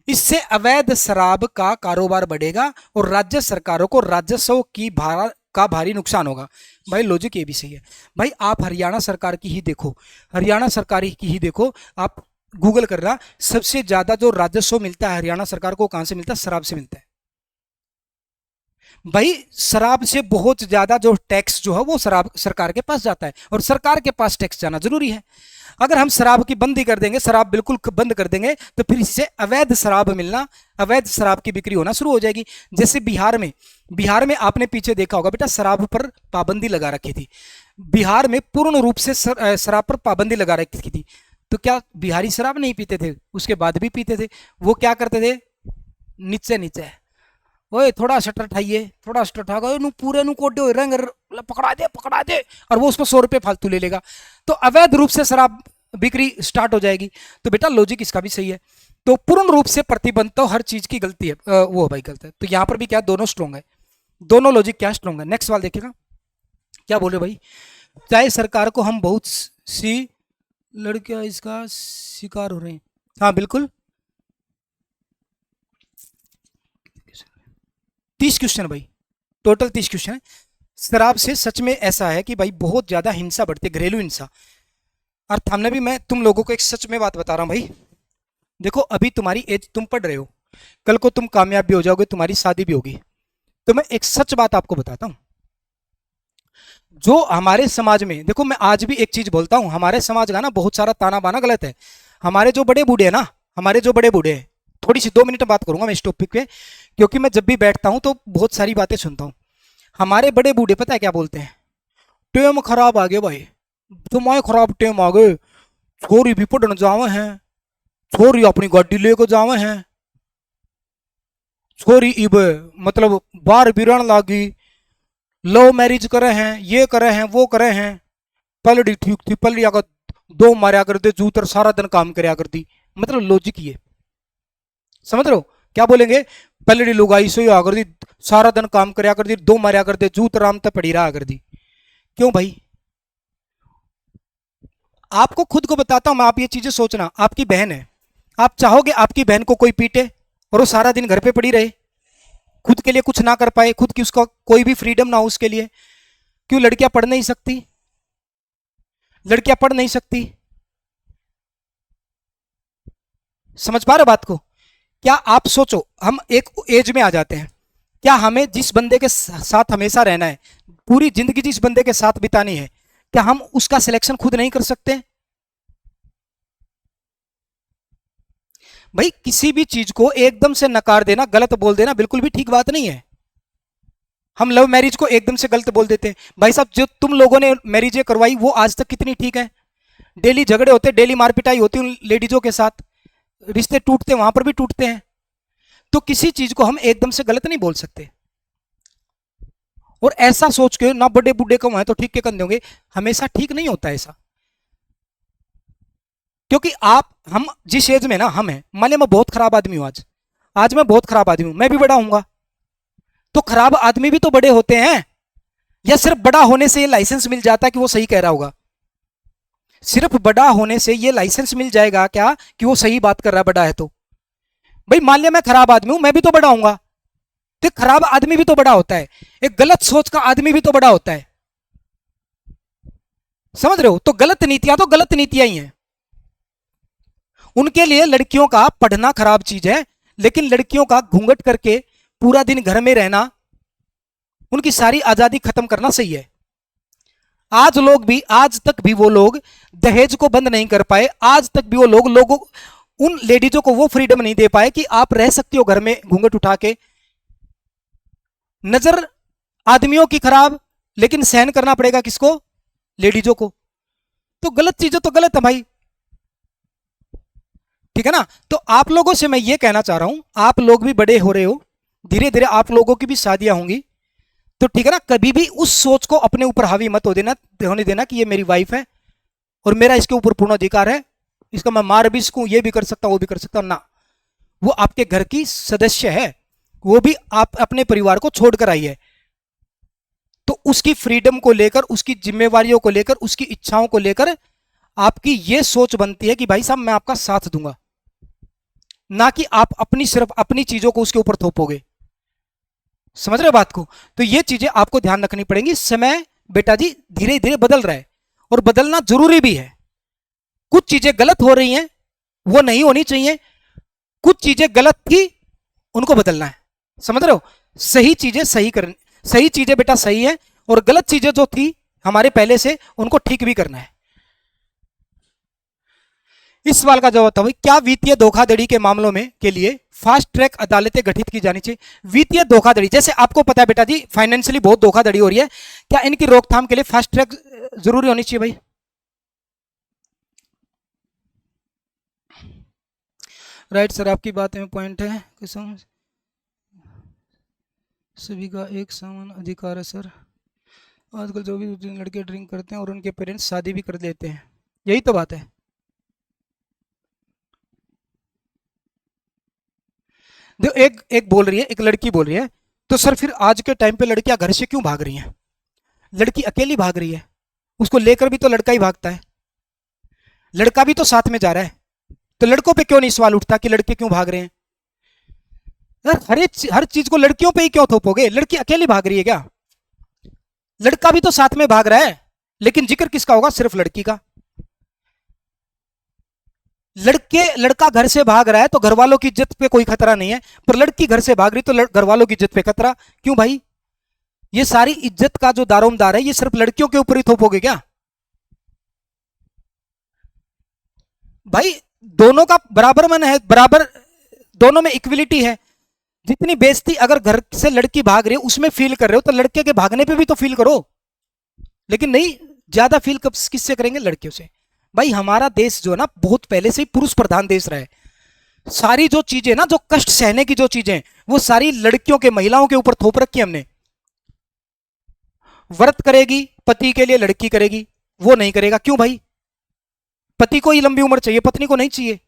इससे अवैध शराब का कारोबार बढ़ेगा और राज्य सरकारों को राजस्व की भारी नुकसान होगा। भाई लॉजिक ये भी सही है। भाई आप हरियाणा सरकार की ही देखो, हरियाणा सरकार की ही देखो, आप गूगल कर रहा, सबसे ज्यादा जो राजस्व मिलता है हरियाणा सरकार को कहां से मिलता है, शराब से मिलता है। भाई शराब से बहुत ज्यादा जो टैक्स जो है वो शराब सरकार के पास जाता है, और सरकार के पास टैक्स जाना जरूरी है। अगर हम शराब की बंदी कर देंगे, शराब बिल्कुल बंद कर देंगे, तो फिर इससे अवैध शराब मिलना, अवैध शराब की बिक्री होना शुरू हो जाएगी। जैसे बिहार में आपने पीछे देखा होगा बेटा, शराब पर पाबंदी लगा रखी थी। बिहार में पूर्ण रूप से शराब पर पाबंदी लगा रखी थी। तो क्या बिहारी शराब नहीं पीते थे, उसके बाद भी पीते थे। वो क्या करते थे, नीचे नीचे, ओए थोड़ा शटर ठाइए, थोड़ा शटर ठा गए पूरे नु कोडे हो रंग पकड़ा दे, और वो उसको 100 रुपये फालतू ले लेगा। तो अवैध रूप से शराब बिक्री स्टार्ट हो जाएगी। तो बेटा लॉजिक इसका भी सही है। तो पूर्ण रूप से प्रतिबंध तो हर चीज की गलती है, वो भाई गलत है। तो यहाँ पर भी क्या, दोनों स्ट्रॉन्ग है, दोनों लॉजिक क्या स्ट्रॉन्ग है। नेक्स्ट सवाल देखिएगा, क्या बोल रहे भाई, चाहे सरकार को हम बहुत सी लड़कियां इसका शिकार हो रही हैं। हाँ बिल्कुल, 30 क्वेश्चन भाई, टोटल 30 क्वेश्चन है। शराब से सच में ऐसा है कि भाई बहुत ज्यादा हिंसा बढ़ती है, घरेलू हिंसा। और हमने भी, मैं तुम लोगों को एक सच में बात बता रहा हूं भाई, देखो अभी तुम्हारी एज, तुम पढ़ रहे हो, कल को तुम कामयाब भी हो जाओगे, तुम्हारी शादी भी होगी। तो मैं एक सच बात आपको बताता हूं, जो हमारे समाज में, देखो मैं आज भी एक चीज बोलता हूं, हमारे समाज का ना बहुत सारा ताना बाना गलत है। हमारे जो बड़े बूढ़े हैं ना, हमारे जो बड़े बूढ़े हैं, थोड़ी सी 2 मिनट बात करूंगा मैं इस टॉपिक पे, क्योंकि मैं जब भी बैठता हूं तो बहुत सारी बातें सुनता हूं। हमारे बड़े बूढ़े पता है क्या बोलते हैं, टेम खराब आ गए भाई, तुम्हारे खराब टेम आ गए, छोरी भी पढ़ने जावे हैं, छोरी अपनी गाड़ी लेकर जावे हैं, छोरी इब मतलब बाहर बिरण लागी, लव मैरिज करे हैं, ये करे हैं, वो करे हैं, पलड़ी ठीक थी, पलड़ी अगर 2 मारा करते जूतर, सारा दिन काम करया करती। मतलब लॉजिक ये समझ रहे हो, क्या बोलेंगे, पलड़ी लुगाई सोई आ कर दी, सारा दिन काम करया कर दी, 2 मारा करते जूत राम तक पड़ी रहा कर दी। क्यों भाई, आपको खुद को बताता हूं मैं, आप ये चीजें सोचना, आपकी बहन है, आप चाहोगे आपकी बहन को कोई पीटे और वो सारा दिन घर पे पड़ी रहे, खुद के लिए कुछ ना कर पाए, खुद की उसका कोई भी फ्रीडम ना हो उसके लिए। क्यों लड़कियां पढ़ नहीं सकती, लड़कियां पढ़ नहीं सकती, समझ पा रहे बात को। क्या आप सोचो, हम एक एज में आ जाते हैं, क्या हमें जिस बंदे के साथ हमेशा रहना है, पूरी जिंदगी जिस बंदे के साथ बितानी है, क्या हम उसका सिलेक्शन खुद नहीं कर सकते। भाई किसी भी चीज को एकदम से नकार देना, गलत बोल देना बिल्कुल भी ठीक बात नहीं है। हम लव मैरिज को एकदम से गलत बोल देते हैं। भाई साहब जो तुम लोगों ने मैरिजें करवाई वो आज तक कितनी ठीक है, डेली झगड़े होते, डेली मारपिटाई होती उन लेडीजों के साथ, रिश्ते टूटते वहां पर भी टूटते हैं। तो किसी चीज को हम एकदम से गलत नहीं बोल सकते, और ऐसा सोच के ना बड़े बूढ़े कम है तो ठीक के कंधे होंगे, हमेशा ठीक नहीं होता ऐसा। क्योंकि हम जिस एज में ना हम हैं, मान लिया मैं बहुत खराब आदमी हूं, आज मैं बहुत खराब आदमी हूं, मैं भी बड़ा हूंगा, तो खराब आदमी भी तो बड़े होते हैं। या सिर्फ बड़ा होने से ये लाइसेंस मिल जाता है कि वो सही कह रहा होगा, सिर्फ बड़ा होने से ये लाइसेंस मिल जाएगा क्या कि वो सही बात कर रहा है बड़ा है तो। भाई मान लिया मैं खराब आदमी हूं, मैं भी तो बड़ा हूंगा, तो खराब आदमी भी तो बड़ा होता है, एक गलत सोच का आदमी भी तो बड़ा होता है, समझ रहे हो। तो गलत नीतियां ही हैं। उनके लिए लड़कियों का पढ़ना खराब चीज है, लेकिन लड़कियों का घूंघट करके पूरा दिन घर में रहना, उनकी सारी आजादी खत्म करना सही है। आज तक भी वो लोग दहेज को बंद नहीं कर पाए, आज तक भी वो लोगों उन लेडीजों को वो फ्रीडम नहीं दे पाए कि आप रह सकती हो घर में घूंघट उठा के। नजर आदमियों की खराब, लेकिन सहन करना पड़ेगा किसको? लेडीजों को। तो गलत चीजें तो गलत है भाई, ठीक है ना। तो आप लोगों से मैं ये कहना चाह रहा हूं, आप लोग भी बड़े हो रहे हो, धीरे धीरे आप लोगों की भी शादियां होंगी, तो ठीक है ना, कभी भी उस सोच को अपने ऊपर हावी मत होने देना कि ये मेरी वाइफ है और मेरा इसके ऊपर पूर्ण अधिकार है, इसका मैं मार भी सकूं, ये भी कर सकता हूं, वो भी कर सकता हूं ना। वो आपके घर की सदस्य है, वो भी आप अपने परिवार को छोड़कर आई है, तो उसकी फ्रीडम को लेकर, उसकी जिम्मेवारियों को लेकर, उसकी इच्छाओं को लेकर आपकी ये सोच बनती है कि भाई साहब मैं आपका साथ दूंगा, ना कि आप अपनी सिर्फ अपनी चीजों को उसके ऊपर थोपोगे। समझ रहे बात को? तो ये चीजें आपको ध्यान रखनी पड़ेंगी। समय बेटा जी धीरे धीरे बदल रहा है और बदलना जरूरी भी है। कुछ चीजें गलत हो रही हैं, वो नहीं होनी चाहिए, कुछ चीजें गलत थी, उनको बदलना है। समझ रहे हो? सही चीजें सही करनी, सही चीजें बेटा सही है, और गलत चीजें जो थी हमारे पहले से, उनको ठीक भी करना है। इस सवाल का जवाब था भाई, क्या वित्तीय धोखाधड़ी के मामलों में के लिए फास्ट ट्रैक अदालतें गठित की जानी चाहिए? वित्तीय धोखाधड़ी, जैसे आपको पता है बेटा जी फाइनेंशियली बहुत धोखाधड़ी हो रही है, क्या इनकी रोकथाम के लिए फास्ट ट्रैक जरूरी होनी चाहिए भाई? राइट सर, आपकी बात में पॉइंट है, सभी का एक समान अधिकार है सर। आजकल जो भी लड़के ड्रिंक करते हैं और उनके पेरेंट्स शादी भी कर लेते हैं, यही तो बात है। देखो एक एक बोल रही है, एक लड़की बोल रही है, तो सर फिर आज के टाइम पे लड़कियां घर से क्यों भाग रही हैं? लड़की अकेली भाग रही है, उसको लेकर भी तो लड़का ही भागता है, लड़का भी तो साथ में जा रहा है, तो लड़कों पे क्यों नहीं सवाल उठता कि लड़के क्यों भाग रहे हैं? यार हर चीज को लड़कियों पे ही क्यों थोपोगे? लड़की अकेली भाग रही है क्या? लड़का भी तो साथ में भाग रहा है, लेकिन जिक्र किसका होगा? सिर्फ लड़की का। लड़का घर से भाग रहा है तो घर वालों की इज्जत पे कोई खतरा नहीं है, पर लड़की घर से भाग रही तो घर वालों की इज्जत पे खतरा क्यों भाई? ये सारी इज्जत का जो दारोमदार है, ये सिर्फ लड़कियों के ऊपर ही थोपोगे क्या भाई? दोनों का बराबर मन है, बराबर दोनों में इक्विलिटी है। जितनी बेइज्जती अगर घर से लड़की भाग रही है उसमें फील कर रहे हो, तो लड़के के भागने पे भी तो फील करो। लेकिन नहीं, ज्यादा फील कब किससे करेंगे? लड़कियों से। भाई हमारा देश जो है ना, बहुत पहले से ही पुरुष प्रधान देश रहा है। सारी जो चीजें ना, जो कष्ट सहने की जो चीजें, वो सारी लड़कियों के, महिलाओं के ऊपर थोप रखी हमने। व्रत करेगी पति के लिए, लड़की करेगी, वो नहीं करेगा क्यों भाई? पति को ही लंबी उम्र चाहिए, पत्नी को नहीं चाहिए।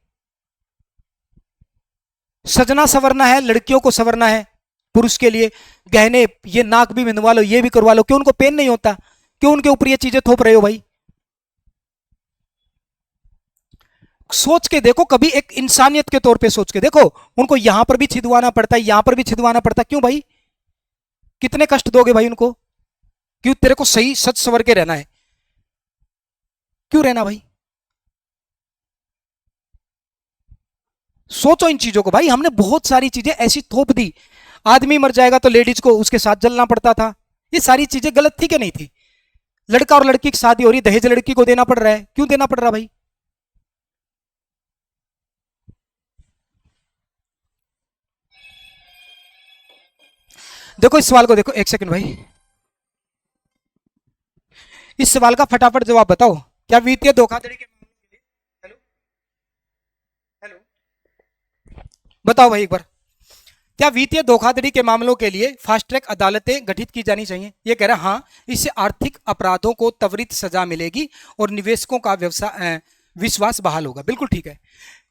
सजना संवरना है, लड़कियों को संवरना है, पुरुष के लिए गहने, ये नाक भी बिंदवा लो, ये भी करवा लो, क्यों उनको पेन नहीं होता? क्यों उनके ऊपर ये चीजें थोप रहे हो भाई? सोच के देखो, कभी एक इंसानियत के तौर पे सोच के देखो, उनको यहां पर भी छिदवाना पड़ता है, यहां पर भी छिदवाना पड़ता है, क्यों भाई? कितने कष्ट दोगे भाई उनको? क्यों? तेरे को सही सच संवर के रहना है, क्यों रहना भाई? सोचो इन चीजों को भाई। हमने बहुत सारी चीजें ऐसी थोप दी, आदमी मर जाएगा तो लेडीज को उसके साथ जलना पड़ता था, ये सारी चीजें गलत थी कि नहीं थी? लड़का और लड़की की शादी हो रही, दहेज लड़की को देना पड़ रहा है, क्यों देना पड़ रहा भाई? देखो इस सवाल को देखो, एक सेकंड भाई, इस सवाल का फटाफट जवाब बताओ। क्या वित्तीय धोखाधड़ी के मामलों के लिए, हेलो हेलो, बताओ भाई एक बार, क्या वित्तीय धोखाधड़ी के मामलों के लिए फास्ट ट्रैक अदालतें गठित की जानी चाहिए? ये कह रहा है हाँ, इससे आर्थिक अपराधों को त्वरित सजा मिलेगी और निवेशकों का व्यवसाय विश्वास बहाल होगा। बिल्कुल ठीक है,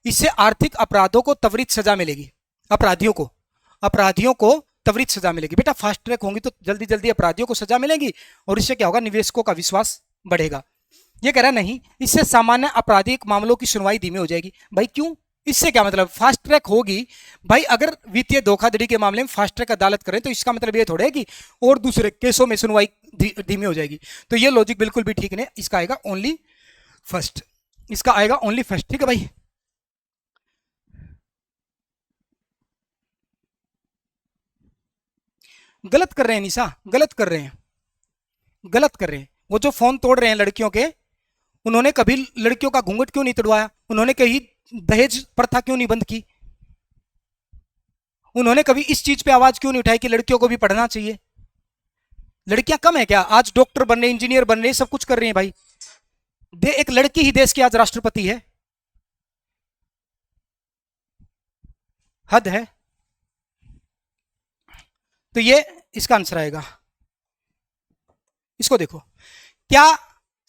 इससे आर्थिक अपराधों को त्वरित सजा मिलेगी, अपराधियों को त्वरित सजा मिलेगी। बेटा फास्ट ट्रैक होंगी तो जल्दी जल्दी अपराधियों को सजा मिलेगी, और इससे क्या होगा? निवेशकों का विश्वास बढ़ेगा। ये कह रहा नहीं, इससे सामान्य आपराधिक मामलों की सुनवाई धीमी हो जाएगी। भाई क्यों? इससे क्या मतलब? फास्ट ट्रैक होगी भाई, अगर वित्तीय धोखाधड़ी के मामले में फास्ट ट्रैक अदालत करें तो इसका मतलब ये थोड़ा है कि और दूसरे केसों में सुनवाई धीमी हो जाएगी। तो ये लॉजिक बिल्कुल भी ठीक नहीं, इसका आएगा ओनली फर्स्ट, इसका आएगा ओनली फर्स्ट। ठीक है भाई, गलत कर रहे हैं निशा, गलत कर रहे हैं, गलत कर रहे हैं। वो जो फोन तोड़ रहे हैं लड़कियों के, उन्होंने कभी लड़कियों का घूंघट क्यों नहीं तोड़वाया? उन्होंने कहीं दहेज प्रथा क्यों नहीं बंद की? उन्होंने कभी इस चीज पे आवाज क्यों नहीं उठाई कि लड़कियों को भी पढ़ना चाहिए? लड़कियां कम है क्या? आज डॉक्टर बन रहे, इंजीनियर बन रहे, सब कुछ कर रही हैं भाई। एक लड़की ही देश की आज राष्ट्रपति है, हद है। तो ये इसका आंसर आएगा। इसको देखो, क्या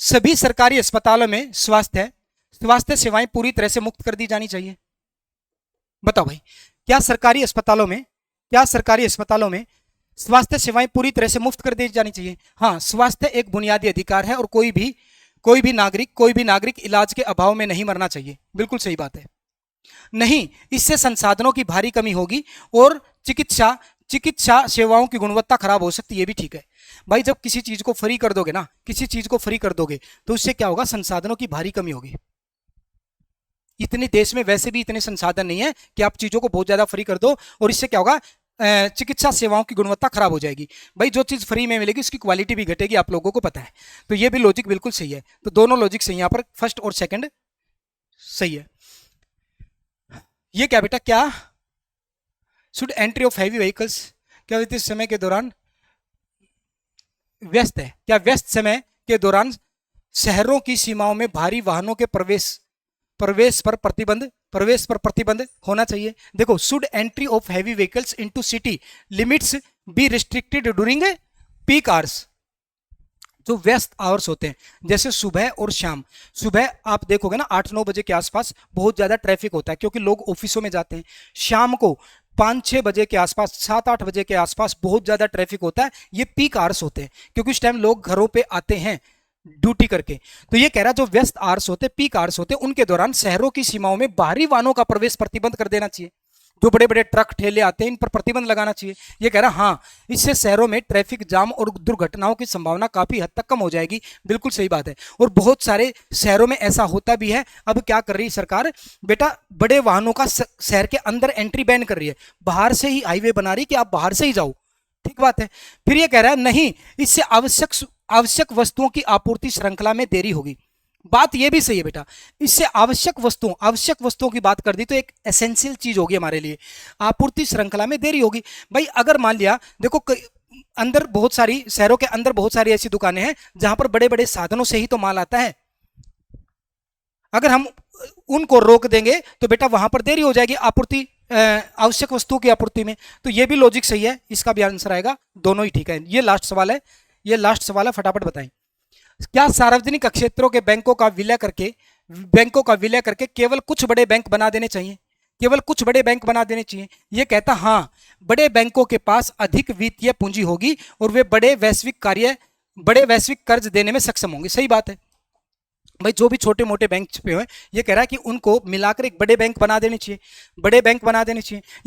सभी सरकारी अस्पतालों में स्वास्थ्य सेवाएं पूरी तरह से मुफ्त कर दी जानी चाहिए? बताओ भाई, क्या सरकारी अस्पतालों में स्वास्थ्य सेवाएं पूरी तरह से मुफ्त कर दी जानी चाहिए? हाँ, स्वास्थ्य एक बुनियादी अधिकार है और कोई भी नागरिक इलाज के अभाव में नहीं मरना चाहिए। बिल्कुल सही बात है। नहीं, इससे संसाधनों की भारी कमी होगी और चिकित्सा सेवाओं की गुणवत्ता खराब हो सकती है। ये भी ठीक है भाई। जब किसी चीज को फ्री कर दोगे तो उससे क्या होगा? संसाधनों की भारी कमी होगी। इतने देश में वैसे भी इतने संसाधन नहीं है कि आप चीजों को बहुत ज्यादा फ्री कर दो, और इससे क्या होगा? चिकित्सा सेवाओं की गुणवत्ता खराब हो जाएगी। भाई जो चीज फ्री में मिलेगी उसकी क्वालिटी भी घटेगी, आप लोगों को पता है। तो ये भी लॉजिक बिल्कुल सही है। तो दोनों लॉजिक सही है, यहाँ पर फर्स्ट और सेकंड सही है। ये क्या बेटा, क्या should entry of heavy vehicles, क्या इस समय के दौरान व्यस्त है? क्या व्यस्त समय के दौरान शहरों की सीमाओं में भारी वाहनों के प्रवेश पर प्रतिबंध होना चाहिए? देखो, should entry of heavy vehicles into city limits be restricted during peak hours. जो व्यस्त आवर्स होते हैं, जैसे सुबह और शाम। सुबह आप देखोगे ना 8-9 बजे के आसपास बहुत ज्यादा ट्रैफिक होता है क्योंकि लोग ऑफिसों में जाते हैं। शाम को 5-6 बजे के आसपास, 7-8 बजे के आसपास बहुत ज्यादा ट्रैफिक होता है। ये पीक आवर्स होते हैं क्योंकि उस टाइम लोग घरों पे आते हैं ड्यूटी करके। तो ये कह रहा है जो व्यस्त आवर्स होते, पीक आवर्स होते, उनके दौरान शहरों की सीमाओं में बाहरी वाहनों का प्रवेश प्रतिबंध कर देना चाहिए। जो बड़े बड़े ट्रक ठेले आते हैं इन पर प्रतिबंध लगाना चाहिए। ये कह रहा हाँ, इससे शहरों में ट्रैफिक जाम और दुर्घटनाओं की संभावना काफी हद तक कम हो जाएगी। बिल्कुल सही बात है। और बहुत सारे शहरों में ऐसा होता भी है। अब क्या कर रही है सरकार बेटा? बड़े वाहनों का शहर के अंदर एंट्री बैन कर रही है। बाहर से ही हाईवे बना रही कि आप बाहर से ही जाओ। ठीक बात है। फिर ये कह रहा है नहीं, इससे आवश्यक वस्तुओं की आपूर्ति श्रृंखला में देरी होगी। बात यह भी सही है बेटा। इससे आवश्यक वस्तुओं की बात कर दी तो एक एसेंशियल चीज होगी हमारे लिए। आपूर्ति श्रृंखला में देरी होगी। भाई अगर मान लिया, देखो अंदर बहुत सारी शहरों के अंदर बहुत सारी ऐसी दुकानें हैं जहां पर बड़े बड़े साधनों से ही तो माल आता है। अगर हम उनको रोक देंगे तो बेटा वहां पर देरी हो जाएगी आपूर्ति, आवश्यक वस्तुओं की आपूर्ति में। तो ये भी लॉजिक सही है, इसका भी आंसर आएगा। दोनों ही ठीक है। ये लास्ट सवाल है, फटाफट बताएं। क्या सार्वजनिक क्षेत्रों के बैंकों का विलय करके केवल कुछ बड़े बैंक बना देने चाहिए? ये कहता हाँ, बड़े बैंकों के पास अधिक वित्तीय पूंजी होगी और वे बड़े वैश्विक कर्ज देने में सक्षम होंगे। सही बात है भाई। जो भी छोटे मोटे बैंक छुपे हुए, ये कह रहा है कि उनको मिलाकर एक बड़े बैंक बना देने चाहिए।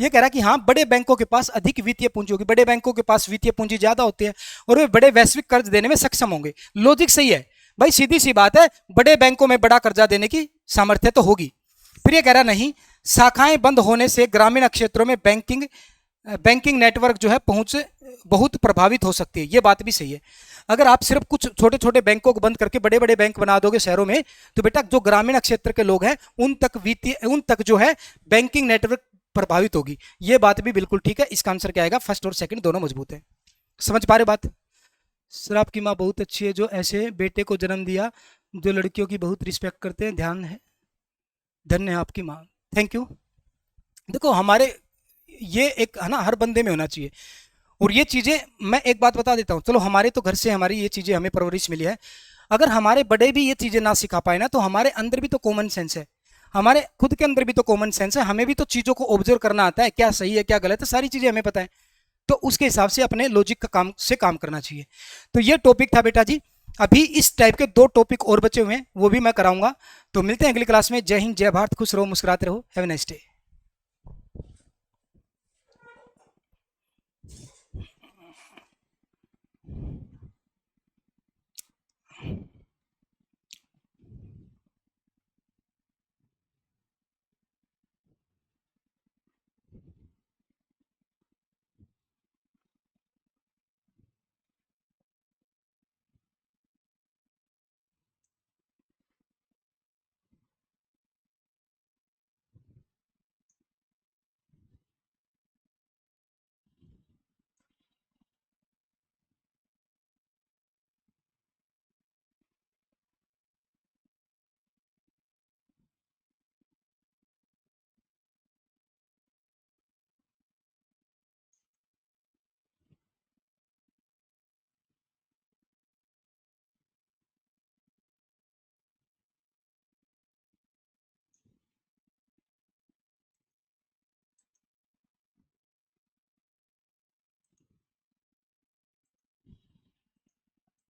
ये कह रहा है कि हाँ, बड़े बैंकों के पास अधिक वित्तीय पूंजी होगी, बड़े बैंकों के पास वित्तीय पूंजी ज्यादा होती है और वे बड़े वैश्विक कर्ज देने में सक्षम होंगे। लॉजिक सही है भाई, सीधी सी बात है। बड़े बैंकों में बड़ा कर्जा देने की सामर्थ्य तो होगी। फिर ये कह रहा नहीं, शाखाएं बंद होने से ग्रामीण क्षेत्रों में बैंकिंग नेटवर्क जो है पहुंच बहुत प्रभावित हो सकती है। ये बात भी सही है। अगर आप सिर्फ कुछ छोटे छोटे बैंकों को बंद करके बड़े बड़े बैंक बना दोगे शहरों में, तो बेटा जो ग्रामीण क्षेत्र के लोग हैं उन तक जो है बैंकिंग नेटवर्क प्रभावित होगी। ये बात भी बिल्कुल ठीक है। इसका आंसर क्या आएगा? फर्स्ट और सेकंड दोनों मजबूत है। समझ पा रहे बात? सर आपकी माँ बहुत अच्छी है जो ऐसे बेटे को जन्म दिया जो लड़कियों की बहुत रिस्पेक्ट करते हैं। धन्य है आपकी माँ। Thank you. देखो हमारे ये एक है ना, हर बंदे में होना चाहिए। और ये चीजें मैं एक बात बता देता हूँ, चलो हमारे तो घर से हमारी ये चीजें हमें परवरिश मिली है। अगर हमारे बड़े भी ये चीजें ना सिखा पाए ना, तो हमारे अंदर भी तो कॉमन सेंस है, हमारे खुद के अंदर भी तो कॉमन सेंस है। हमें भी तो चीजों को ऑब्जर्व करना आता है, क्या सही है क्या गलत है, सारी चीजें हमें पता है। तो उसके हिसाब से अपने लॉजिक का काम करना चाहिए। तो ये टॉपिक था बेटा जी। अभी इस टाइप के 2 टॉपिक और बचे हुए हैं, वो भी मैं कराऊंगा। तो मिलते हैं अगली क्लास में। जय हिंद, जय भारत, खुश रहो, मुस्कुराते रहो। Have a nice day.